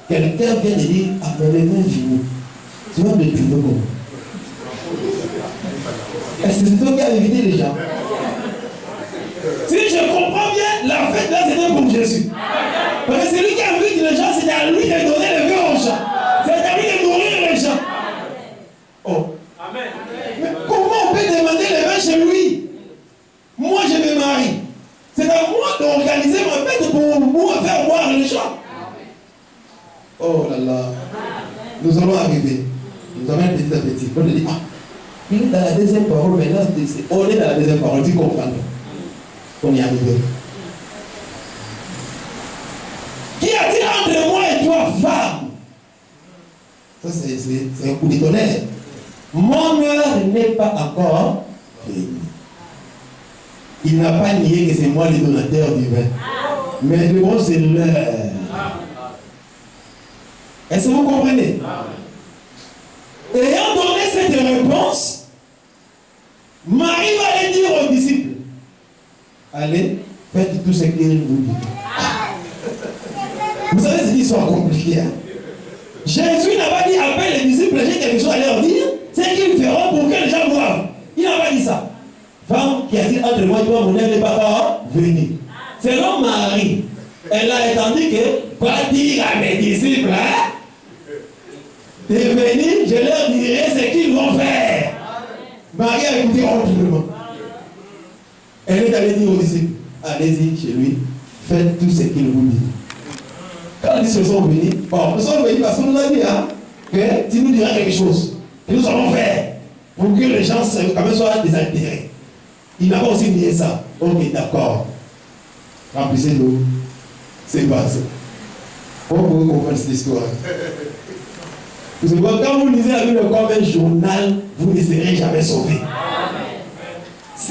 quelqu'un vient de dire, ah, mais le vin est fini. Tu vas me trouver comment? Est-ce que c'est toi qui as invité les gens? Si je comprends bien, la fête là c'était pour Jésus. Parce que c'est lui qui a invité les gens, c'est à lui de donner le vin aux gens. C'est à lui de nourrir les gens. Oh. Amen. Mais comment on peut demander le vin chez lui? Moi je me marie. C'est à moi d'organiser ma fête pour faire boire les gens. Oh là là. Nous allons arriver. Nous allons petit à petit. On dit, ah, il est dans la deuxième parole, maintenant on est dans la deuxième parole, tu comprends? On y arrive. Qu'y a-t-il entre moi et toi, femme? Ça, c'est un coup de tonnerre. Mon heure n'est pas encore venue. Il n'a pas nié que c'est moi le donateur du vin. Mais le bon, c'est l'heure. Est-ce que vous comprenez? Ayant donné cette réponse, Marie va aller dire aux disciples, allez, faites tout ce qu'il vous dit. Vous savez, c'est une histoire compliquée. Hein? Jésus n'a pas dit, appelle les disciples, j'ai quelque chose à leur dire, c'est qu'ils feront pour que les gens boivent. Il n'a pas dit ça. Femme qui a dit entre moi et toi, mon aime n'est pas venu. Selon Marie, elle a entendu que, va dire à mes disciples, hein, de venir, je leur dirai ce qu'ils vont faire. Marie a écouté autrement. Elle est allée dire aux disciples, allez-y chez lui, faites tout ce qu'il vous dit. Quand ils se sont venus, bon, ils sont venus parce qu'on nous a dit, hein, que tu nous diras quelque chose. Et nous allons faire pour que les gens quand même soient désaltérés. Il n'a pas aussi dit ça. Ok, d'accord. Remplissez l'eau. C'est passé. Comment vous comprenez cette histoire? Vous savez, quand vous lisez la Bible comme un journal, vous ne serez jamais sauvés.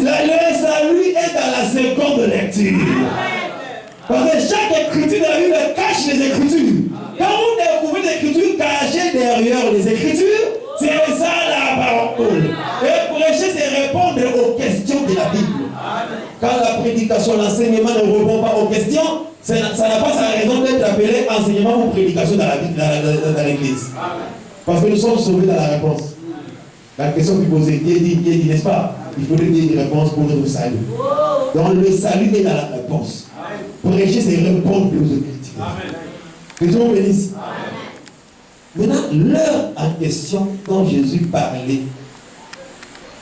Le salut est dans la seconde lecture. Parce que chaque écriture de la Bible cache les écritures. Quand vous découvrez les écritures cachées derrière les écritures, c'est ça la parole. Et prêcher, c'est répondre aux questions de la Bible. Quand la prédication, l'enseignement ne répond pas aux questions, ça n'a pas sa raison d'être appelé enseignement ou prédication dans l'église. Parce que nous sommes sauvés dans la réponse. La question que vous posez, qui est dit, n'est-ce pas? Il faudrait dire une réponse pour notre salut. Donc le salut est dans la réponse. Prêcher, c'est répondre aux critiques. Que Dieu vous bénisse. Maintenant, l'heure en question dont Jésus parlait,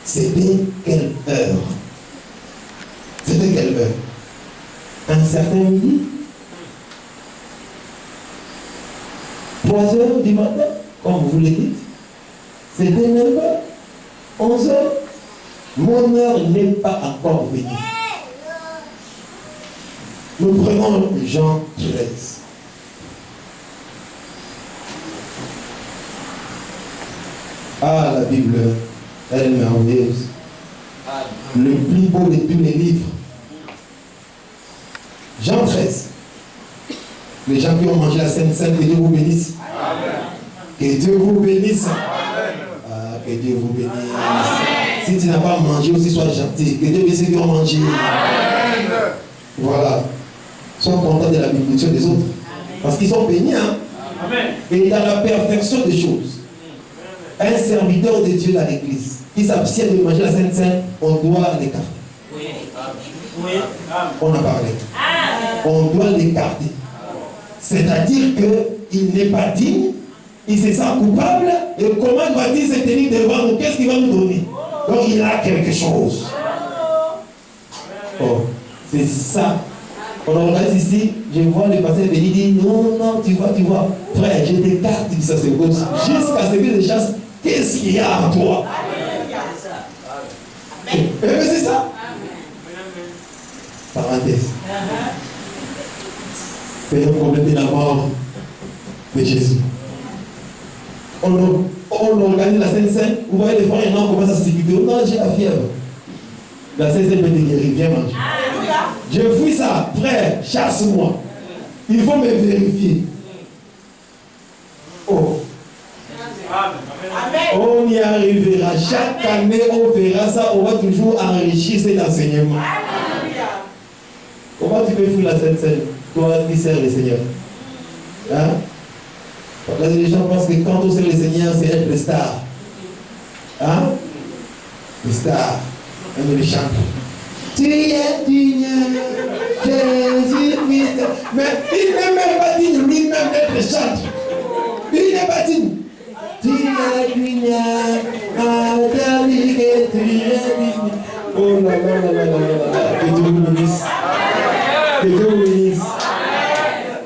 c'était quelle heure? C'était quelle heure? Un certain midi? 3 heures du matin, comme vous le dites? C'était 9 heures? 11 heures? Mon heure n'est pas encore venue. Nous prenons Jean 13. Ah, la Bible, elle est merveilleuse. Le plus beau de tous les livres. Jean 13. Les gens qui ont mangé la Sainte Seine, que Dieu vous bénisse. Que Dieu vous bénisse. Ah, que Dieu vous bénisse. Si tu n'as pas mangé aussi, sois gentil. Que Dieu bénisse ceux qui ont mangé. Voilà. Sois content de la bénédiction des autres. Parce qu'ils sont bénis. Hein? Et dans la perfection des choses, un serviteur de Dieu dans l'église qui s'abstient de manger la Sainte Seine, on doit l'écarter. On a parlé. On doit l'écarter. C'est-à-dire qu'il n'est pas digne, il se sent coupable, et comment va-t-il se tenir devant nous? Qu'est-ce qu'il va nous donner? Donc il a quelque chose. Oh, c'est ça. On regarde ici, je vois le pasteur venir dire non, non, tu vois, frère, je t'écarte du sacerdoce jusqu'à ce que je chasse qu'est-ce qu'il y a en toi. C'est ça. Parenthèse. C'est un problème de la mort de Jésus. On organise la Sainte Seine, vous voyez les frères et non commencent à se sécuriser. Non, j'ai la fièvre. La Sainte Seine peut te guérir, viens manger. Je fuis ça, frère, chasse-moi. Il faut me vérifier. Oh. On y arrivera. Chaque année, on verra ça. On va toujours enrichir cet enseignement. Comment tu peux fuir la Sainte Seine? Toi qui sers le Seigneur. Hein? Parce que les gens pensent que quand on sert le Seigneur, c'est être le star. Hein? Le star. On le chante. Tu es digne, Jésus-Christ. Mais il n'est même pas digne lui-même d'être chanté. Il n'est pas digne. Tu es digne, Adamique, tu es digne. Oh là là là là là là. Que Dieu vous bénisse. Que Dieu vous bénisse.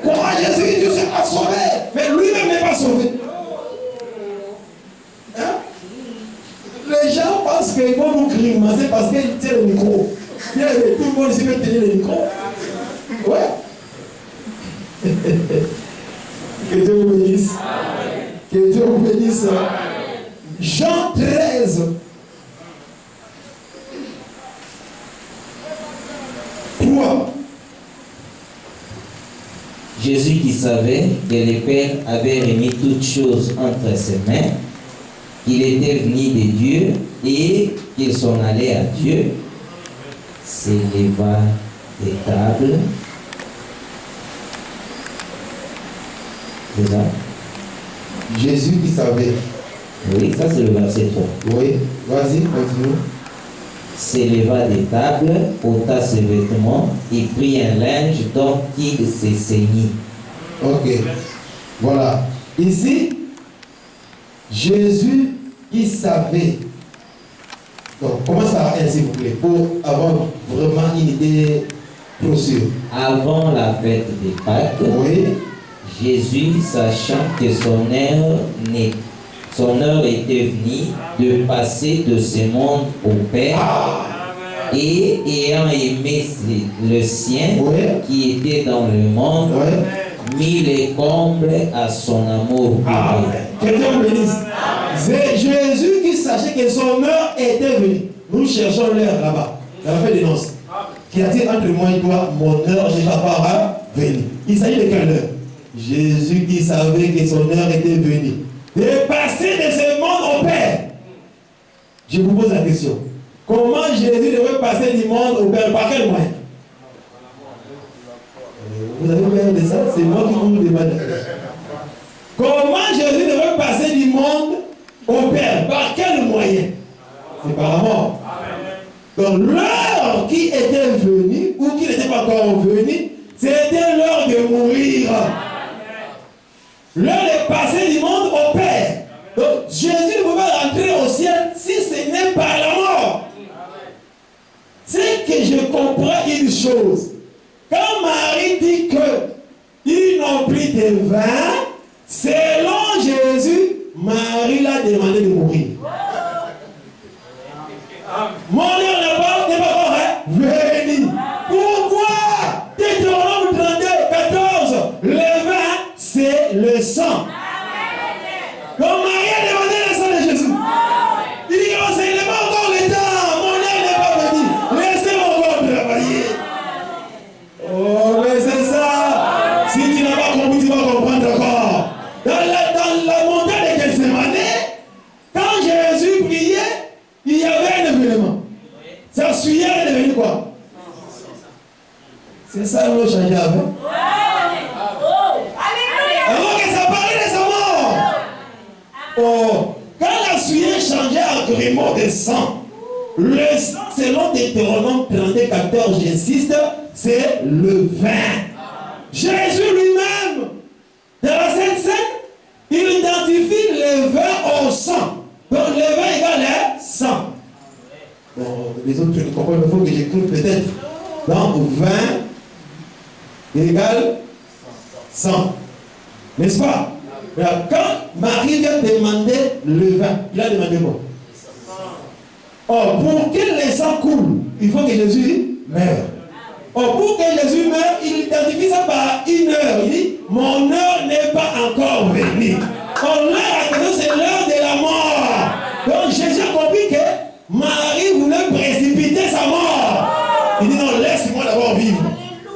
Comment Jésus ne s'est pas sauvé, mais lui-même n'est pas sauvé. Hein? Les gens pensent qu'ils vont nous grimacer parce qu'ils tiennent le micro. Tout le monde ici peut tenir le micro. Ouais. Que Dieu vous bénisse. Que Dieu vous bénisse. Jean 13. Quoi? Jésus qui savait que le Père avait remis toutes choses entre ses mains, qu'il était venu de Dieu et qu'il s'en allait à Dieu, s'éleva des tables. C'est ça? Jésus qui savait. Oui, ça c'est le verset 3. Oui, vas-y, continue. S'éleva des tables, ôta ses vêtements et prit un linge dont il se ceignit. Ok. Voilà. Ici, Jésus qui savait. Donc, commence par un, s'il vous plaît, pour avoir vraiment une idée Procure. Avant la fête des Pâques, Oui. Jésus, sachant que son heure était venue de passer de ce monde au Père, et ayant aimé le sien Oui. qui était dans le monde, Oui. mit les combles à son amour pour Amen. lui. Que Dieu bénisse. C'est Jésus qui sachait que son heure était venue. Nous cherchons l'heure là-bas. Dans la fête des noces. Qui a dit entre moi et toi, mon heure n'est pas encore venue. Il s'agit de quelle heure? Jésus qui savait que son heure était venue. De passer de ce monde au Père. Je vous pose la question. Comment Jésus devait passer du monde au Père? Par quel moyen? Vous avez peur de ça? C'est moi qui vous demande. Comment Jésus devait passer du monde au Père? Par quel moyen? C'est par la mort. Donc l'heure qui était venue, ou qui n'était pas encore venue, c'était l'heure de mourir. L'heure de passer du monde au Père. Donc Jésus ne pouvait pas rentrer au ciel si ce n'est par la mort. C'est que je comprends une chose. Quand Marie dit qu'ils n'ont plus de vin, selon Jésus, Marie l'a demandé de mourir. Mon heure n'est pas encore venue. Pourquoi? Deutéronome 32, 14. Le vin, c'est le sang. Donc Marie a demandé le sang de Jésus. Il dit que ce n'est pas encore le temps. Mon heure n'est pas venue. Laissez-moi encore travailler. Oh, mais c'est ça. Si tu n'as pas compris, tu vas comprendre encore. Dans la montagne de Gethsémane, quand Jésus priait, il y avait un événement. Sa sueur est devenue quoi? C'est ça qu'on changeait avec. Alors que ça parlait de sa mort. Oh, quand la sueur changeait en gréement de sang, le sang, selon Deutéronome 32, 14, j'insiste, c'est le vin. Jésus lui-même, dans la Sainte Seine, il identifie le vin au sang. Donc le vin égale le sang. Bon, les autres ne comprennent pas, il faut que j'écrive peut-être. Donc vin égale sang. N'est-ce pas? Alors, quand Marie vient demander le vin, il a demandé quoi? Oh, pour que le sang coule, il faut que Jésus meure. Oh, pour que Jésus meure, il identifie ça par une heure. Il dit, mon heure n'est pas encore venue. Oh, l'heure, c'est l'heure de la mort. Donc Jésus a compris que Marie voulait précipiter sa mort. Il dit, non, laisse-moi d'abord vivre.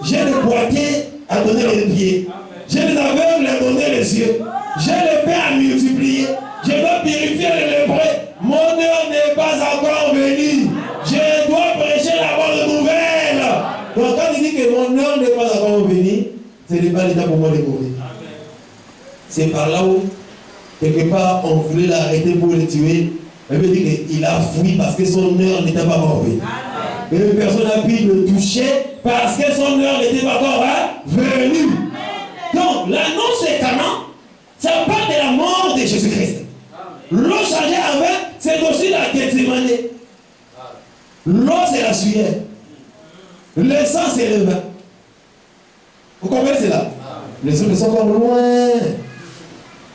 J'ai le boîtier à donner les pieds. J'ai les aveugles à donner les yeux. J'ai le pain à multiplier. Je dois purifier les lépreux. Mon heure n'est pas encore venue. Je dois prêcher la bonne nouvelle. Donc quand il dit que mon heure n'est pas encore venue, ce n'est pas l'état pour moi de mourir. C'est par là où, quelque part, on voulait l'arrêter pour le tuer. Elle veut dire qu'il a fui parce que son heure n'était pas encore venue. Et personne n'a pu le toucher parce que son heure n'était pas encore venue. Donc l'annonce de Canaan, ça parle de la mort de Jésus-Christ. L'eau changée en vin, c'est aussi la Gethsémane. L'eau, c'est la sueur. Le sang, c'est le vin. Vous comprenez cela? Les autres sont encore loin.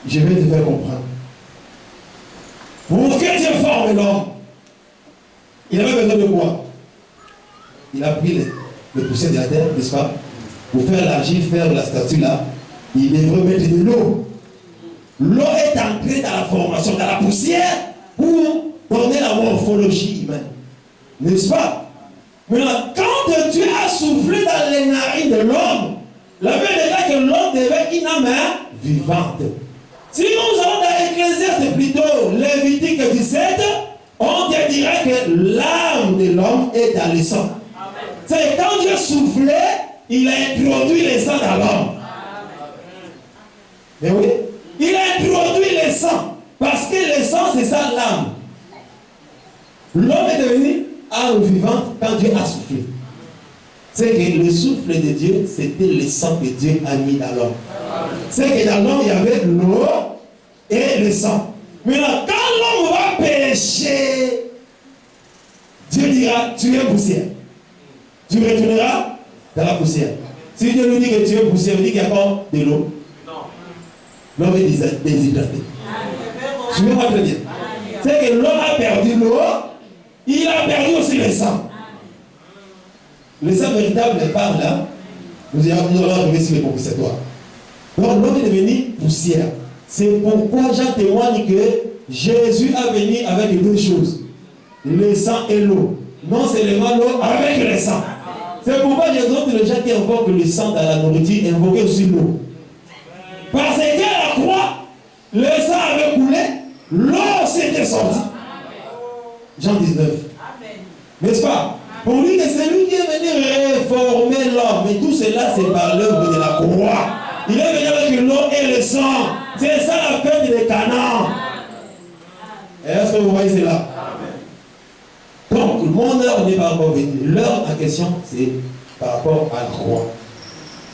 Je vais te faire comprendre. Pour que Dieu forme l'homme, il avait besoin de quoi? Il a pris le poussière de la terre, n'est-ce pas? Pour faire l'argile, faire la statue là, il devrait mettre de l'eau. L'eau est entrée dans la formation, dans la poussière, pour donner la morphologie humaine. N'est-ce pas? Maintenant, quand Dieu a soufflé dans les narines de l'homme, la Bible dit que l'homme devait une âme vivante. Si nous allons dans Ecclésiaste, plutôt Lévitique 17, on te dirait que l'âme de l'homme est dans le sang. C'est quand Dieu soufflait, il a introduit le sang dans l'homme. Mais oui, il a introduit le sang. Parce que le sang, c'est ça l'âme. L'homme est devenu âme vivante quand Dieu a soufflé. C'est que le souffle de Dieu, c'était le sang que Dieu a mis dans l'homme. C'est que dans l'homme, il y avait l'eau et le sang. Maintenant, quand l'homme va pécher, Dieu dira, tu es poussière. Tu retourneras dans la poussière. Si Dieu nous dit que tu es poussière, il dit qu'il n'y a pas de l'eau. L'homme est déshydraté. Suivez-moi très bien. C'est que l'homme a perdu l'eau, il a perdu aussi le sang. Le sang véritable est par là. Nous allons arriver sur les propitiatoires. Donc l'homme est devenu poussière. C'est pourquoi Jean témoigne que Jésus a venu avec deux choses. Le sang et l'eau. Non seulement l'eau avec le sang. C'est pourquoi j'exhorte les gens qui invoquent le sang dans la nourriture, invoquer aussi l'eau. Parce qu'à la croix, le sang avait coulé, l'eau aussi était sortie. Jean 19. N'est-ce pas? Pour lui que c'est lui qui est venu réformer l'homme. Mais tout cela, c'est par l'œuvre de la croix. Il est venu avec l'eau et le sang. C'est ça la fête de Canaan. Est-ce que vous voyez cela? Donc, mon heure n'est pas encore venue. L'heure en question, c'est par rapport à la croix.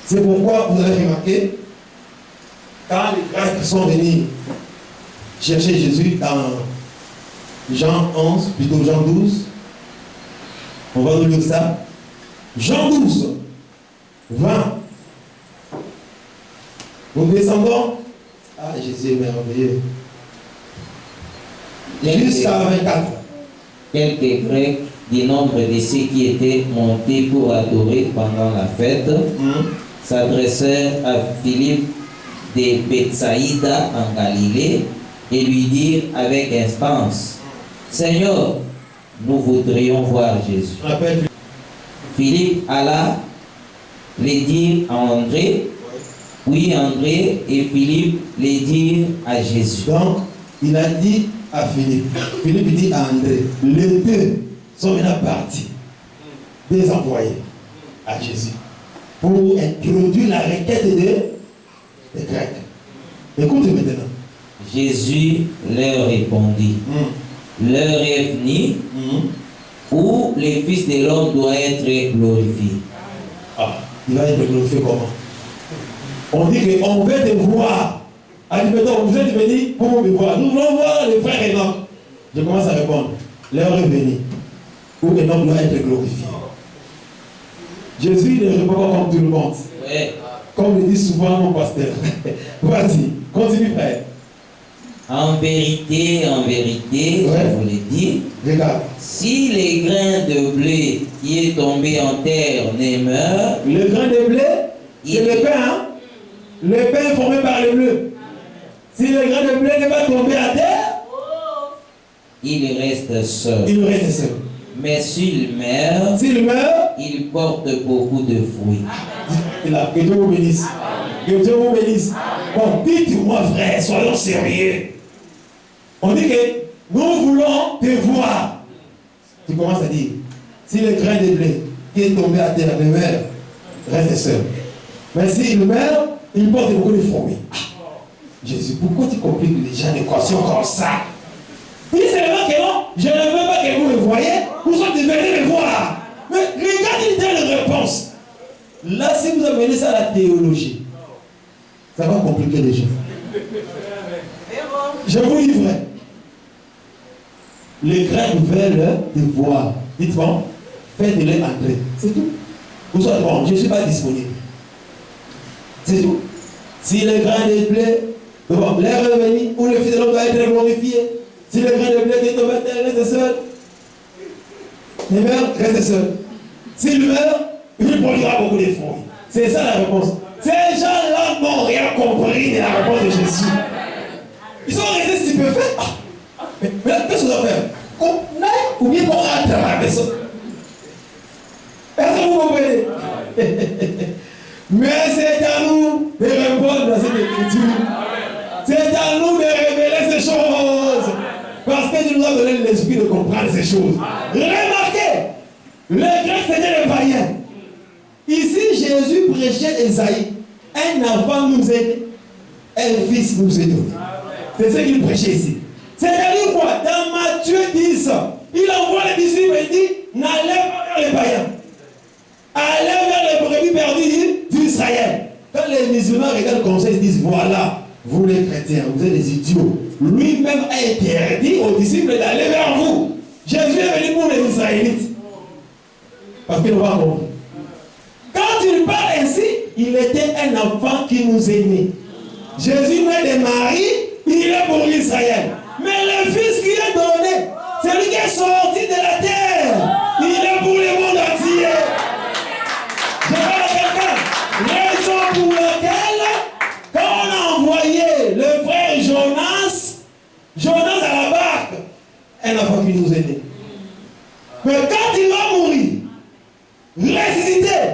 C'est pourquoi vous avez remarqué, quand les Grecs sont venus chercher Jésus dans Jean 11, plutôt Jean 12, on va nous lire ça. Jean 12, 20. Nous descendons. Ah, Jésus est merveilleux. Jusqu'à 24. Quelques Grecs du nombre de ceux qui étaient montés pour adorer pendant la fête s'adressèrent à Philippe de Bethsaïda en Galilée et lui dirent avec instance: Seigneur, nous voudrions voir Jésus. Philippe alla les dire à André, puis André et Philippe les dirent à Jésus. Donc, il a dit à Philippe, Philippe dit à André, les deux sont maintenant partis, des envoyés à Jésus, pour introduire la requête des Grecs. Écoutez maintenant. Jésus leur répondit, l'heure est venue où le Fils de l'homme doit être glorifié. Ah, il va être glorifié comment? On dit qu'on veut te voir. Admettons, vous êtes venus pour me voir. Nous voulons voir le frère Enoch. Je commence à répondre. L'heure est venue où Enoch doit être glorifié. Jésus ne répond pas comme tout le monde. Ouais. Comme le dit souvent mon pasteur. Vas-y, continue frère. En vérité, je vous le dis, regarde. Si les grains de blé qui est tombé en terre ne meurent, le grain de blé, c'est le pain, hein? Le pain formé par le bleu. Si le grain de blé n'est pas tombé à terre, il reste seul. Il reste seul. Mais s'il meurt, il porte beaucoup de fruits. Que Dieu vous bénisse. Que Dieu vous bénisse. Bon, dites-moi frère, soyons sérieux. On dit que nous voulons te voir. Tu commences à dire, si le grain de blé qui est tombé à terre ne meurt, reste seul. Mais s'il meurt, il porte beaucoup de fruits. Jésus, pourquoi tu compliques les gens l'équation comme ça? Dis seulement que non, je ne veux pas que vous me voyez, vous êtes venus me voir. Mais regardez une telle réponse. Là, si vous amenez ça à la théologie, ça va compliquer les gens. Je vous dis vrai. Les Grecs veulent te voir. Dites-moi, faites-les entrer. C'est tout. Vous soyez bon, je ne suis pas disponible. C'est tout. Si le grain de blé, bon, l'heure est venue où le Fils de l'homme doit être glorifié. Si le grain de blé qui est tombé à terre reste seul, il meurt, reste seul. S'il meurt, il produira beaucoup de fruits. C'est ça la réponse. Ces gens-là n'ont rien compris de la réponse de Jésus. Ils sont restés stupéfaits. Mais qu'est-ce qu'on doit faire? Ou bien qu'on rentre dans la maison. Est-ce que vous comprenez? Mais c'est à nous de répondre à cette écriture. C'est à nous de révéler ces choses. Parce que Dieu nous a donné l'esprit de comprendre ces choses. Remarquez, les Grecs c'était les païens. Ici, Jésus prêchait Esaïe. Un enfant nous est, un fils nous est donné. C'est ce qu'il prêchait ici. C'est-à-dire quoi? Dans Matthieu 10, il envoie les disciples et dit, n'allez pas vers les païens. Allez vers les brebis perdues d'Israël. Quand les musulmans regardent comme ça, ils disent, voilà, vous les chrétiens, vous êtes des idiots. Lui-même a interdit aux disciples d'aller vers vous. Jésus est venu pour les Israélites. Parce qu'ils n'ont pas compris. Quand il était un enfant qui nous est né. Jésus naît de Marie, il est pour Israël. Mais le Fils qui est donné, c'est lui qui est sorti de la terre. Il est pour le monde entier. Je parle à quelqu'un. Raison pour laquelle, quand on a envoyé le frère Jonas à la barque, un enfant qui nous est né. Mais quand il va mourir, ressusciter,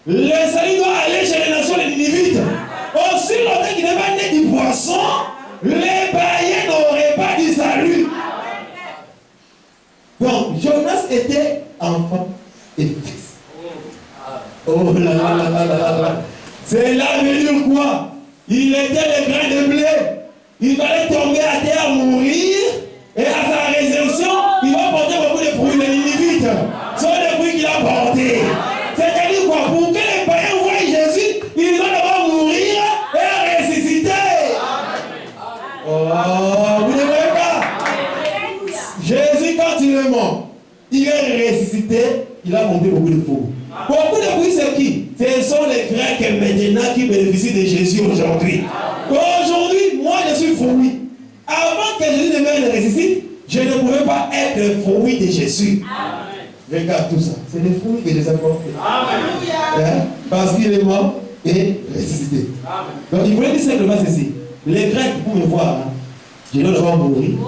le salut doit aller chez les nations des Ninivites. Aussi longtemps qu'il n'est pas né du poisson, les païens n'auraient pas du salut. Donc, Jonas était enfant et fils. Oh là là là là là là. C'est là veut dire quoi? Il était le grain de blé. Il fallait tomber à terre, mourir, et à sa résurrection, il va porter beaucoup de fruits. Les Ninivites sont les fruits qu'il a portés. C'est-à-dire quoi? Pour que les païens voient Jésus, il doit d'abord mourir et ressusciter. Oh, vous ne voyez pas? Jésus, quand il est mort, il est ressuscité, il a monté beaucoup de fruits. Beaucoup de fruits, c'est qui? Ce sont les Grecs maintenant qui bénéficient de Jésus aujourd'hui. Aujourd'hui, moi je suis fruit. Avant que Jésus ne meure et ressuscite, je ne pouvais pas être le fruit de Jésus. Amen. Regarde tout ça. C'est les fruits que Jésus a portés. Hein? Parce qu'il est mort et ressuscité. Amen. Donc il voulait dire simplement ceci. Les Grecs, pour me voir, hein, je dois d'abord mourir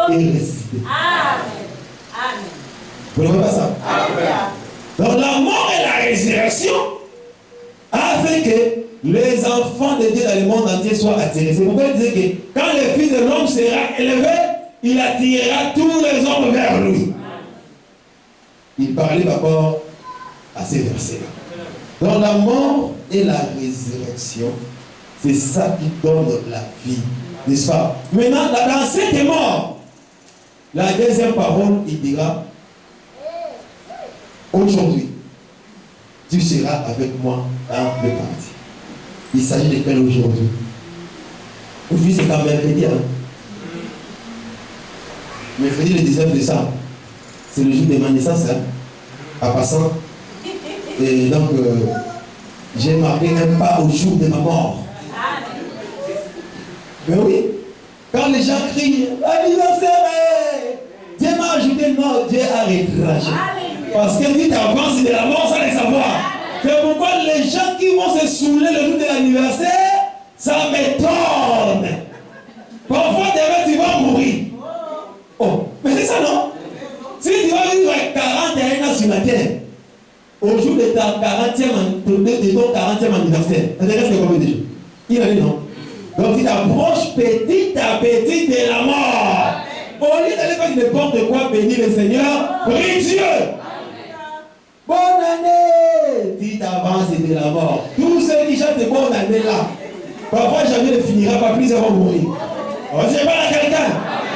et ressusciter. Amen. Vous ne voyez pas ça? Amen. Donc la mort et la résurrection a fait que les enfants de Dieu dans le monde entier soient attirés. C'est pourquoi il disait que quand le Fils de l'homme sera élevé, il attirera tous les hommes vers lui. Il parlait par rapport à ces versets-là. Donc la mort et la résurrection, c'est ça qui donne la vie. N'est-ce pas? Maintenant, dans cette mort, la deuxième parole, il dira: aujourd'hui, tu seras avec moi dans le paradis. Il s'agit de quel aujourd'hui? Aujourd'hui, c'est quand mercredi. Hein? Mercredi, le 19 décembre, c'est le jour de ma naissance. Hein? En passant. Et donc, j'ai marqué un pas au jour de ma mort. Mais oui, quand les gens crient anniversaire, Dieu m'a ajouté, non, Dieu a retracé. Parce que dit avance de la mort sans le savoir. C'est pourquoi les gens qui vont se saouler le jour de l'anniversaire, ça m'étonne. Parfois, demain, tu vas mourir. Oh, mais c'est ça, non? Si tu vas vivre 41 ans sur la terre, au jour de ta 40e anniversaire, ça te reste combien de jours? Il a dit non. Donc, tu t'approches petit à petit de la mort. Au lieu d'aller faire n'importe quoi, bénir le Seigneur, prie Dieu. Bonne année! Tu t'avances de la mort. Tous ceux qui chantent bonne année là, parfois jamais ne finira pas, plus ils vont mourir. On ne sait pas à quelqu'un.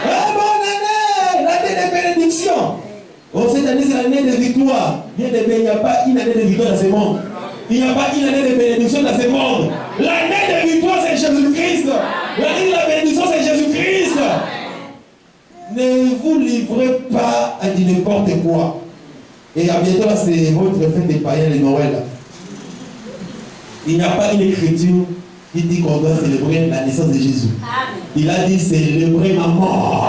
Ah, bonne année! L'année de bénédiction. Oh, cette année, c'est l'année de victoire. Bien aimé, il n'y a pas une année de victoire dans ce monde. Il n'y a pas une année de bénédiction dans ce monde. L'année de victoire, c'est Jésus-Christ. L'année de la bénédiction, c'est Jésus-Christ. Ne vous livrez pas à dire n'importe quoi. Et à bientôt, là, c'est votre fête des païens, les Noël. Il n'y a pas une écriture qui dit qu'on doit célébrer la naissance de Jésus. Amen. Il a dit célébrer ma mort.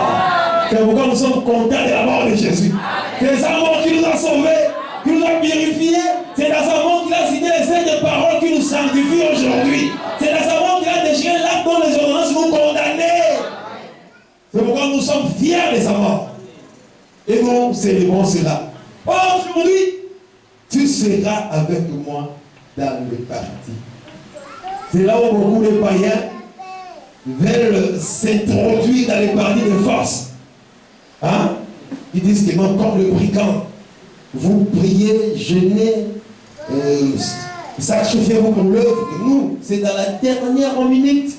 C'est pourquoi nous sommes contents de la mort de Jésus. C'est sa mort qui nous a sauvés, qui nous a purifiés. C'est dans sa mort qu'il a signé les saintes paroles qui nous sanctifient aujourd'hui. C'est dans sa mort qu'il a déchiré l'acte dont les ordonnances nous condamnent. C'est pourquoi nous sommes fiers de sa mort. Et nous célébrons cela. Aujourd'hui, tu seras avec moi dans le paradis. C'est là où beaucoup de païens veulent s'introduire dans le paradis de force. Hein? Ils disent que non, comme le brigand, vous priez, jeûnez, sacrifiez-vous pour l'œuvre. Nous, c'est dans la dernière minute.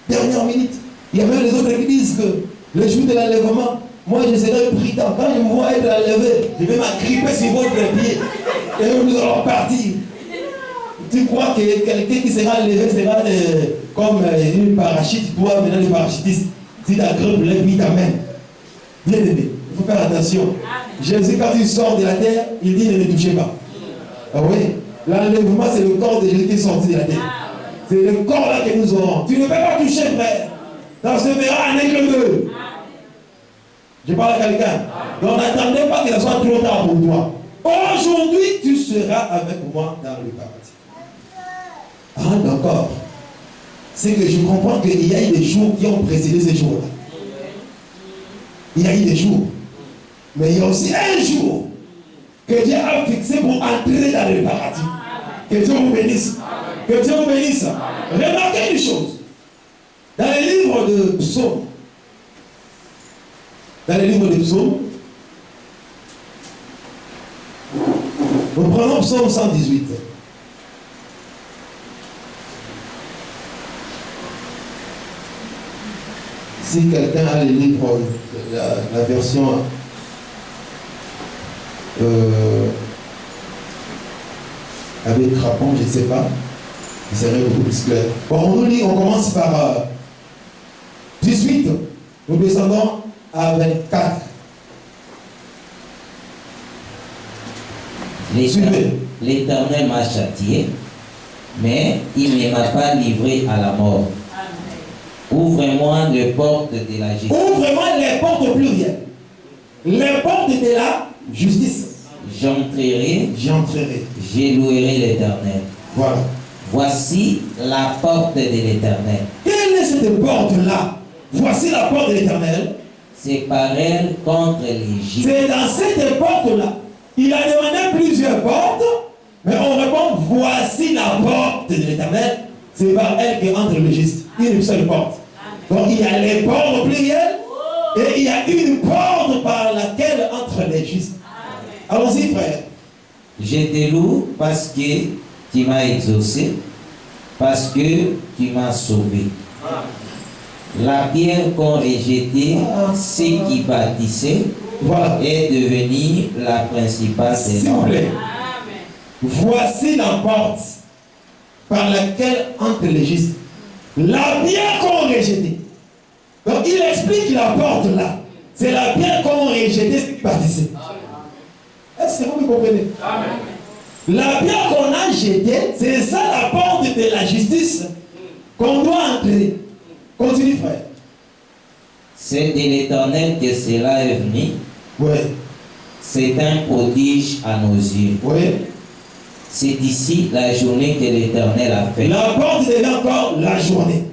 Dernière minute. Il y a même les autres qui disent que le jour de l'enlèvement, moi je serai un brigand. Quand je me vois être enlevé, je vais m'agripper sur votre pied et nous allons partir. Tu crois que quelqu'un qui sera enlevé sera comme une parachute, toi maintenant le parachutiste, si tu agrippes le pied t'amène. Bien aimé, il faut faire attention. Jésus, quand il sort de la terre, il dit ne les touchez pas. Ah oui, L'enlèvement, c'est le corps de Jésus qui est sorti de la terre. C'est le corps là que nous aurons. Tu ne peux pas toucher, frère. Dans ce verra un aigle bleu. Je parle à quelqu'un. Donc n'attendez pas que ce soit trop tard pour toi. Aujourd'hui, tu seras avec moi dans le paradis. Ah, d'accord. C'est que je comprends qu'il y a eu des jours qui ont précédé ces jours-là. Il y a eu des jours. Mais il y a aussi un jour que Dieu a fixé pour entrer dans le paradis. Que Dieu vous bénisse. Que Dieu vous bénisse. Remarquez une chose. Dans les livres de psaumes, nous prenons psaume 118. Si quelqu'un a les livres, la version avec crampon, je ne sais pas, ça serait beaucoup plus clair. Bon, on nous lit, on commence par 18, nous descendons à 24. L'Éternel m'a châtié, mais il ne m'a pas livré à la mort. Ouvre-moi les portes de la justice. Ouvre-moi les portes au pluriel. Les portes de la justice. J'entrerai, je louerai l'Éternel. Voilà. Voici la porte de l'Éternel. Quelle est cette porte-là? Voici la porte de l'Éternel. C'est par elle contre l'Égypte. C'est dans cette porte-là. Il a demandé plusieurs portes, mais on répond voici la porte de l'Éternel. C'est par elle qu'entre le juste. Une seule porte. Donc il y a les portes au pluriel et il y a une porte par laquelle entre les justes. Allons-y, frère. Je te loue parce que tu m'as exaucé, parce que tu m'as sauvé. La pierre qu'ont rejetée, ceux qui bâtissaient, voilà, est devenue la principale des noms. Voici la porte par laquelle entre les justes. La pierre qu'ont rejetée. Donc il explique la porte là. C'est la pierre qu'ont rejetée ceux qui bâtissaient. Est-ce que vous me comprenez? Amen. La pierre qu'on a jetée, c'est ça la porte de la justice qu'on doit entrer. Continue, frère. C'est de l'Éternel que cela est venu. Oui. C'est un prodige à nos yeux. Oui. C'est ici la journée que l'Éternel a faite. La porte devient encore la journée.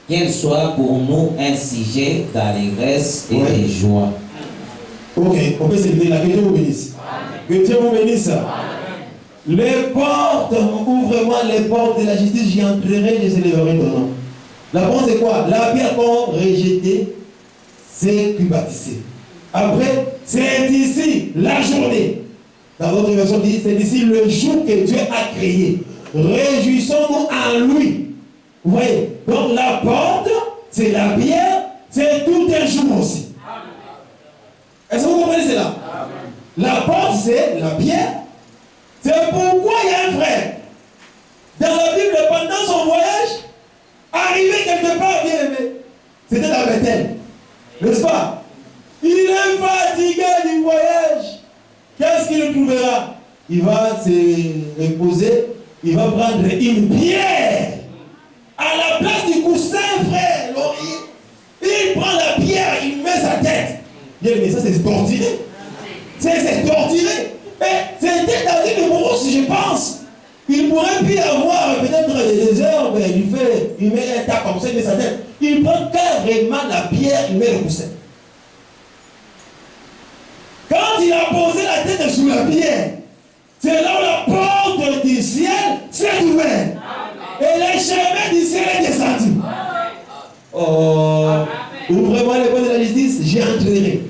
Qu'elle soit pour nous un sujet d'allégresse et de joie. Ok, on peut se lever là. Que Dieu vous bénisse. Que Dieu vous bénisse. Les portes, ouvre-moi les portes de la justice, j'y entrerai, je célébrerai ton nom. La porte c'est quoi? La pierre qu'on rejetait, c'est qui bâtissait. Après, c'est ici la journée. Dans votre version dit, c'est ici le jour que Dieu a créé. Réjouissons-nous en lui. Vous voyez? Donc la porte, c'est la pierre, c'est tout un jour aussi. Est-ce que vous comprenez cela? La porte, c'est la pierre. C'est pourquoi il y a un frère. Dans la Bible, pendant son voyage, arrivé quelque part, bien aimé, c'était dans Bethel. N'est-ce pas? Il est fatigué du voyage. Qu'est-ce qu'il trouvera? Il va se reposer, il va prendre une pierre. À la place du coussin, frère. Donc, il prend la pierre, il met sa tête. Bien aimé, ça c'est torturé. C'est torturé. Mais c'était dans une brousse, je pense. Il pourrait plus avoir peut-être des heures, mais il met un tas comme ça, il met sa tête. Il prend carrément la pierre, il met le coussin. Quand il a posé la tête sur la pierre, c'est là où la porte du ciel s'est ouverte. Et les chemins du ciel est descendu. Oh, ouvrez-moi les portes de la justice, j'y entrerai.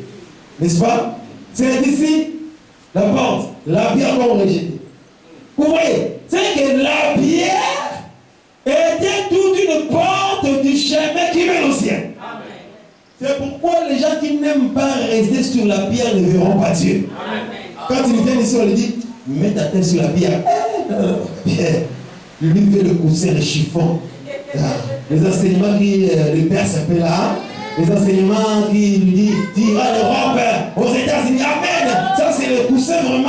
N'est-ce pas? C'est ici la porte, la pierre qu'on rejette. Vous voyez, c'est que la pierre était toute une porte du chemin qui mène au ciel. C'est pourquoi les gens qui n'aiment pas rester sur la pierre ne verront pas Dieu. Quand ils viennent ici, on lui dit, mets ta tête sur la pierre. Pierre, lui fait le coussin, le chiffon. Les enseignements qui le percent un peu là. Les enseignements qui lui disent, tira l'Europe aux États-Unis. Amen. Ça, c'est le coussin vraiment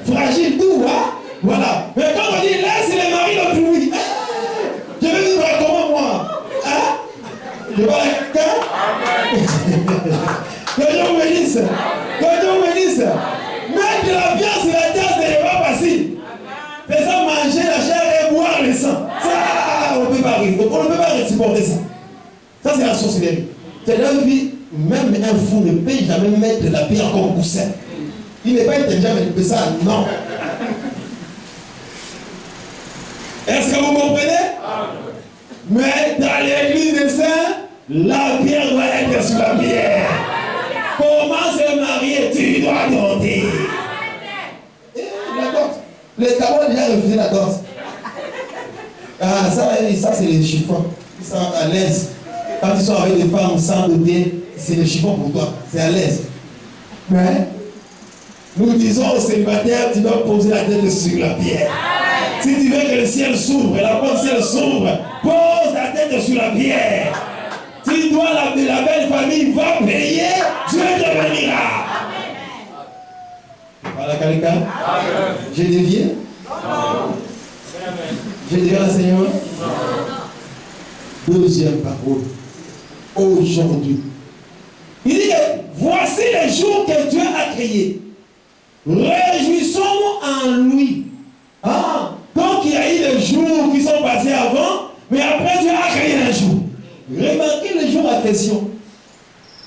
fragile, tout. Hein? Voilà. Mais quand on dit laisse les maris d'autrui, je vais vivre comment moi? Hein? Je vais avec que Dieu vous bénisse. Que Dieu vous bénisse. Mettre la viande sur la terre, ce n'est pas facile. Faisant manger la chair et boire le sang. Ça, on ne peut pas supporter ça. Ça, c'est la sorcellerie. C'est la vie, même un fou ne peut jamais mettre la pierre comme coussin. Il n'est pas intelligent, mais il peut ça, non. Est-ce que vous comprenez? Mais dans l'église des saints, la pierre doit être sur la pierre. Comment se marier? Tu dois doter. La dot. Les Camerounais ont déjà refusé la dot. Ah, ça c'est les chiffons. Ils sont à l'aise. Quand ils sont avec des femmes sans doter, c'est le chiffon pour toi. C'est à l'aise. Mais nous disons aux célibataires, tu dois poser la tête sur la pierre. Si tu veux que le ciel s'ouvre, la porte du ciel s'ouvre, pose la tête sur la pierre. Si toi, la belle famille va payer, Dieu te bénira. Voilà quelqu'un? J'ai dévié? J'ai dévié l'enseignement? Deuxième parole. Aujourd'hui. Il dit que voici les jours que Dieu a créés. Réjouissons-nous en lui. Ah, donc il y a eu des jours qui sont passés avant, mais après Dieu a créé un jour. Remarquez le jour en question.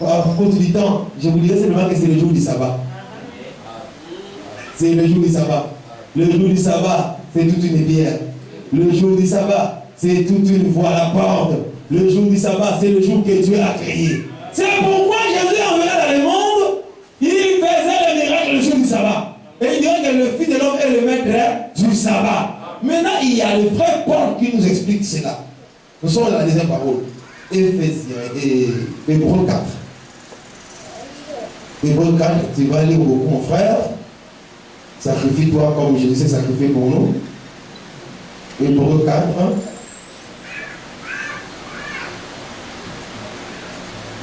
À cause du temps, je vous dirais seulement que c'est le jour du sabbat. C'est le jour du sabbat. Le jour du sabbat, c'est toute une bière. Le jour du sabbat, c'est toute une voie à la porte. Le jour du sabbat, c'est le jour que Dieu a créé. C'est pourquoi Jésus envoyé dans le monde, il faisait les miracles le jour du sabbat. Et il dirait que le Fils de l'homme est le maître du sabbat. Maintenant, il y a le frère Paul qui nous explique cela. Nous sommes dans la deuxième parole. Éphésiens et Hébreux 4. Hébreux 4, tu vas lire beaucoup, mon frère. Sacrifie-toi comme Jésus s'est sacrifié pour nous. Hébreux 4.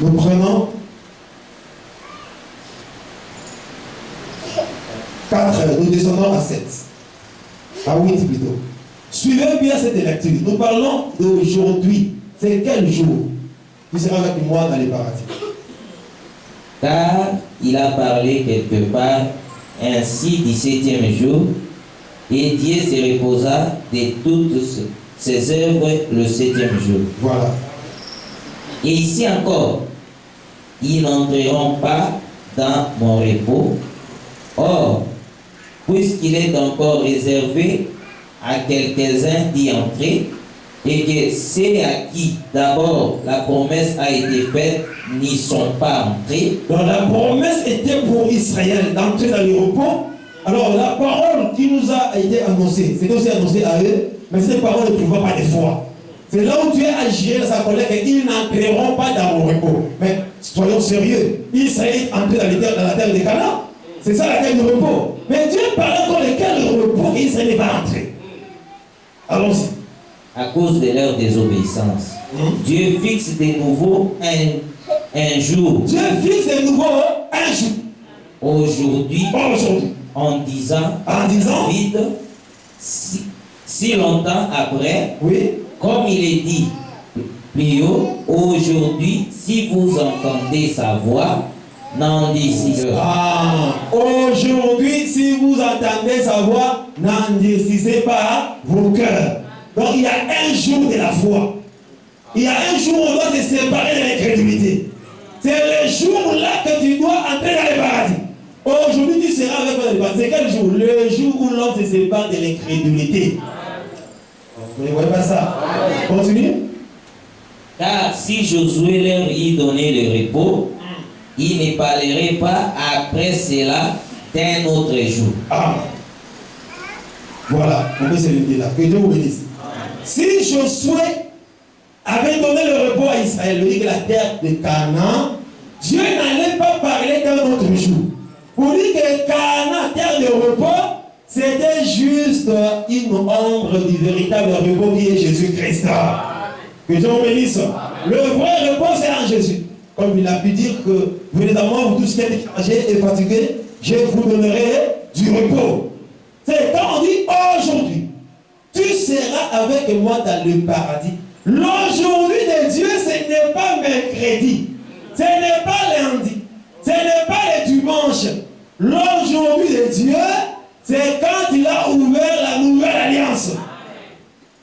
Nous prenons 4, nous descendons à 7. À 8 plutôt. Suivez bien cette lecture. Nous parlons d'aujourd'hui. C'est quel jour? Tu seras avec moi dans les paradis. Car il a parlé quelque part ainsi du 7e jour, et Dieu se reposa de toutes ses œuvres le 7e jour. Voilà. Et ici encore, ils n'entreront pas dans mon repos. Or, puisqu'il est encore réservé à quelques-uns d'y entrer, et que ceux à qui d'abord la promesse a été faite n'y sont pas entrés. Donc la promesse était pour Israël d'entrer dans le repos. Alors la parole qui nous a été annoncée, c'était aussi annoncée à eux, mais cette parole ne prouve pas de foi. C'est là où Dieu a géré sa colère et ils n'entreront pas dans mon repos. Mais soyons sérieux, Israël est entré dans la terre de Canaan. C'est ça la terre du repos. Mais Dieu parle encore de quel repos Israël n'est pas entré. Allons-y. À cause de leur désobéissance. Dieu fixe de nouveau un jour. Dieu fixe de nouveau un jour. Aujourd'hui, en disant, vite, si longtemps après, oui, comme il est dit plus haut, aujourd'hui, si vous entendez sa voix, n'endurcissez pas. Aujourd'hui, si vous entendez sa voix, n'endurcissez pas vos cœurs. Donc il y a un jour de la foi. Il y a un jour où on doit se séparer de l'incrédulité. C'est le jour-là que tu dois entrer dans le paradis. Aujourd'hui, tu seras avec moi dans le paradis. C'est quel jour? Le jour où l'homme se sépare de l'incrédulité. Vous ne voyez pas ça? Continue. Car si Josué leur y donnait le repos, il ne parlerait pas après cela d'un autre jour. Ah. Voilà, on peut se lever là. Que Dieu vous bénisse. Si Josué avait donné le repos à Israël, il dit que la terre de Canaan, Dieu n'allait pas parler d'un autre jour. Pour dire que Canaan, terre de repos, c'était juste une ombre du véritable repos qui est Jésus-Christ. Que Dieu vous bénisse. Le vrai repos, c'est en Jésus. Comme il a pu dire que, venez à moi, vous tous qui êtes chargés et fatigués, je vous donnerai du repos. C'est quand on dit aujourd'hui, tu seras avec moi dans le paradis. L'aujourd'hui de Dieu, ce n'est pas mercredi, ce n'est pas lundi, ce n'est pas le dimanche. L'aujourd'hui de Dieu, c'est quand il a ouvert la nouvelle alliance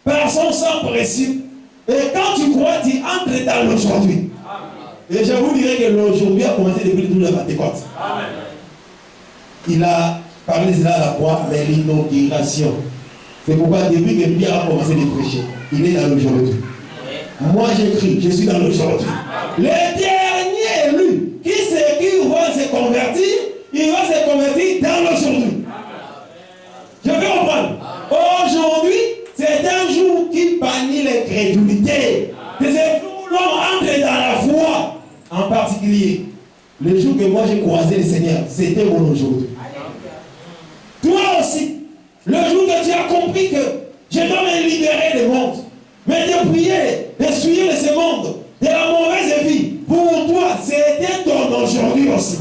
par son sang précieux. Et quand tu crois, tu entres dans l'aujourd'hui. Et je vous dirais que l'aujourd'hui a commencé depuis le jour de la Pentecôte. Il a parlé de cela à la croix, mais l'inauguration. C'est pourquoi depuis que Pierre a commencé de prêcher, il est dans l'aujourd'hui. Moi j'écris, je suis dans l'aujourd'hui. Le dernier élu qui va se convertir, il va se convertir dans l'aujourd'hui. Je vais comprendre. Aujourd'hui, c'est un jour qui bannit l'incrédulité. C'est un jour où l'homme entre dans la foi. En particulier, le jour que moi j'ai croisé le Seigneur, c'était mon aujourd'hui. Toi aussi, le jour que tu as compris que je dois me libérer du monde, mais de prier, de suivre ce monde, de la mauvaise vie, pour toi, c'était ton aujourd'hui aussi.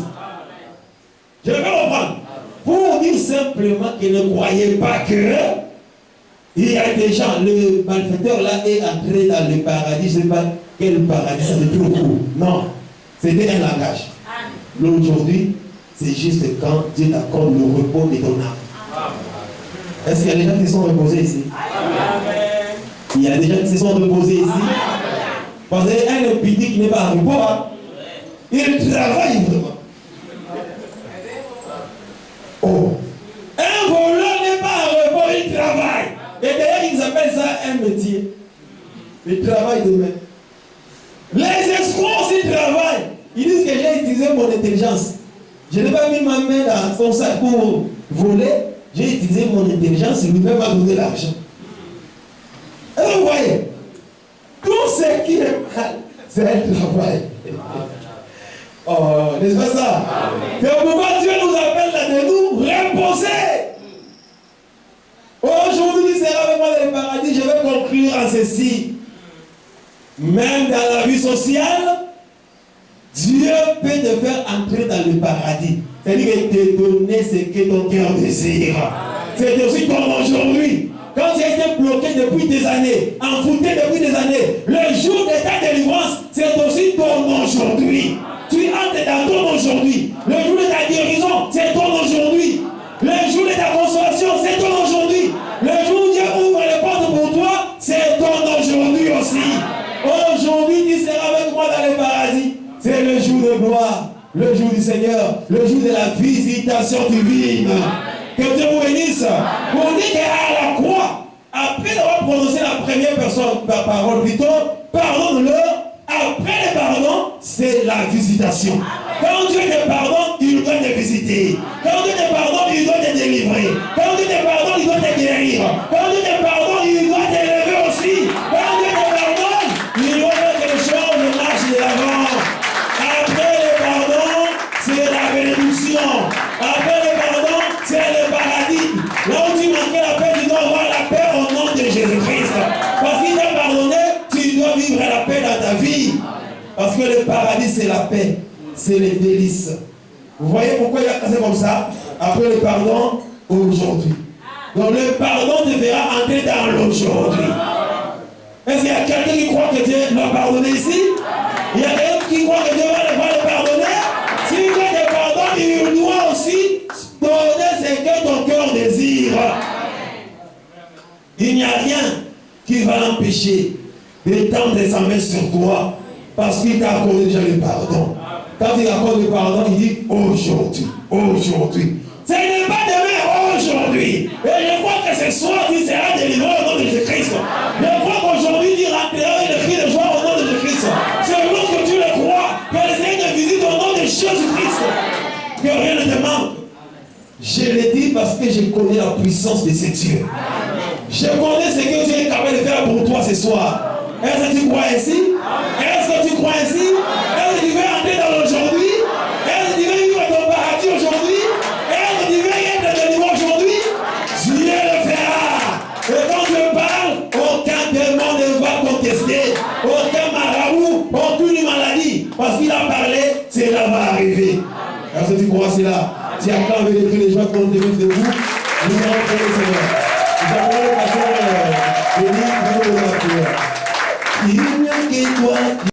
Je vais reprendre. Pour dire simplement qu'il ne croyait pas que il y a des gens, le malfaiteur là est entré dans le paradis, je ne sais pas quel paradis, ça veut dire trop. Non, c'était un langage. L'aujourd'hui, c'est juste quand Dieu t'accorde le repos de ton âme. Est-ce qu'il y a des gens qui sont reposés ici? Il y a des gens qui se sont reposés ici. Parce qu'un impédique qui n'est pas en repos, hein? Il travaille vraiment. Oh. Un voleur n'est pas en repos, il travaille. Et d'ailleurs, ils appellent ça un métier. Le travail de main. Les escrocs aussi travaillent. Ils disent que j'ai utilisé mon intelligence. Je n'ai pas mis ma main dans son sac pour voler. J'ai utilisé mon intelligence, il lui-même m'a donné l'argent. Et vous voyez, tout ce qui est mal, c'est un travail. Oh, n'est-ce pas ça? C'est pourquoi Dieu nous appelle là de nous reposer. Aujourd'hui, il sera avec moi dans le paradis. Je vais conclure en ceci. Même dans la vie sociale, Dieu peut te faire entrer dans le paradis. C'est-à-dire te donner ce que ton cœur désire. C'est aussi comme aujourd'hui. Quand tu as été bloqué depuis des années, envoûté depuis des années, le jour de ta délivrance, c'est aussi ton aujourd'hui. Tu entres dans ton aujourd'hui. Le jour de ta guérison, c'est ton aujourd'hui. Le jour de ta consolation, c'est ton aujourd'hui. Le jour où Dieu ouvre les portes pour toi, c'est ton aujourd'hui aussi. Aujourd'hui, tu seras avec moi dans le paradis. C'est le jour de gloire, le jour du Seigneur, le jour de la visitation divine. Que Dieu vous bénisse. Pour dire qu'à la croix, après avoir prononcé la première personne par parole, plutôt, pardonne-leur. Après le pardon, c'est la visitation. Quand Dieu te pardonne, il doit te visiter. Quand Dieu te pardonne, il doit te délivrer. Quand Dieu te pardonne, il doit te guérir. Quand Dieu te pardonne, il doit t'élever aussi. Quand Dieu te pardonne, il doit faire quelque chose de marche de l'avant. Après le pardon, c'est la bénédiction. Après le pardon, c'est le paradis. Là où tu manquais la paix, tu dois avoir la paix au nom de Jésus-Christ. Parce qu'il t'a pardonné, tu dois vivre la paix dans ta vie. Parce que le paradis, c'est la paix. C'est les délices. Vous voyez pourquoi il a cassé comme ça? Après le pardon, aujourd'hui. Donc le pardon te fera entrer dans l'aujourd'hui. Est-ce qu'il y a quelqu'un qui croit que Dieu l'a pardonné ici? Il y a quelqu'un qui croit que Dieu va le pardonner? Si Dieu te pardonne, il doit aussi donner ce que ton cœur désire. Il n'y a rien qui va l'empêcher d'étendre sa main sur toi parce qu'il t'a accordé déjà le pardon. Quand il accorde le pardon, il dit aujourd'hui, aujourd'hui. Ce n'est pas demain, aujourd'hui. Et je crois que ce soir, tu seras délivré au nom de Jésus-Christ. Je crois qu'aujourd'hui, tu rentreras avec le cri de joie au nom de Jésus-Christ. C'est lorsque tu le crois, que le Seigneur te visite au nom de Jésus-Christ. Que rien ne te manque. Je le dis parce que je connais la puissance de ce Dieu. Je connais ce que Dieu est capable de faire pour toi ce soir. Est-ce que tu crois ainsi? Est-ce que tu crois ainsi? Est-ce que tu veux entrer dans l'aujourd'hui? Est-ce que tu veux vivre ton paradis aujourd'hui? Est-ce que tu veux être délivré aujourd'hui? Dieu le fera. Et quand je parle, aucun démon ne va contester. Aucun marabout, aucune maladie. Parce qu'il a parlé, cela va arriver. Est-ce que tu crois cela? Si après on veut détruire les gens qui ont des de vous, Nous allons prier le Seigneur. Nous allons le pasteur Denis pour la prière. Il n'y a que toi.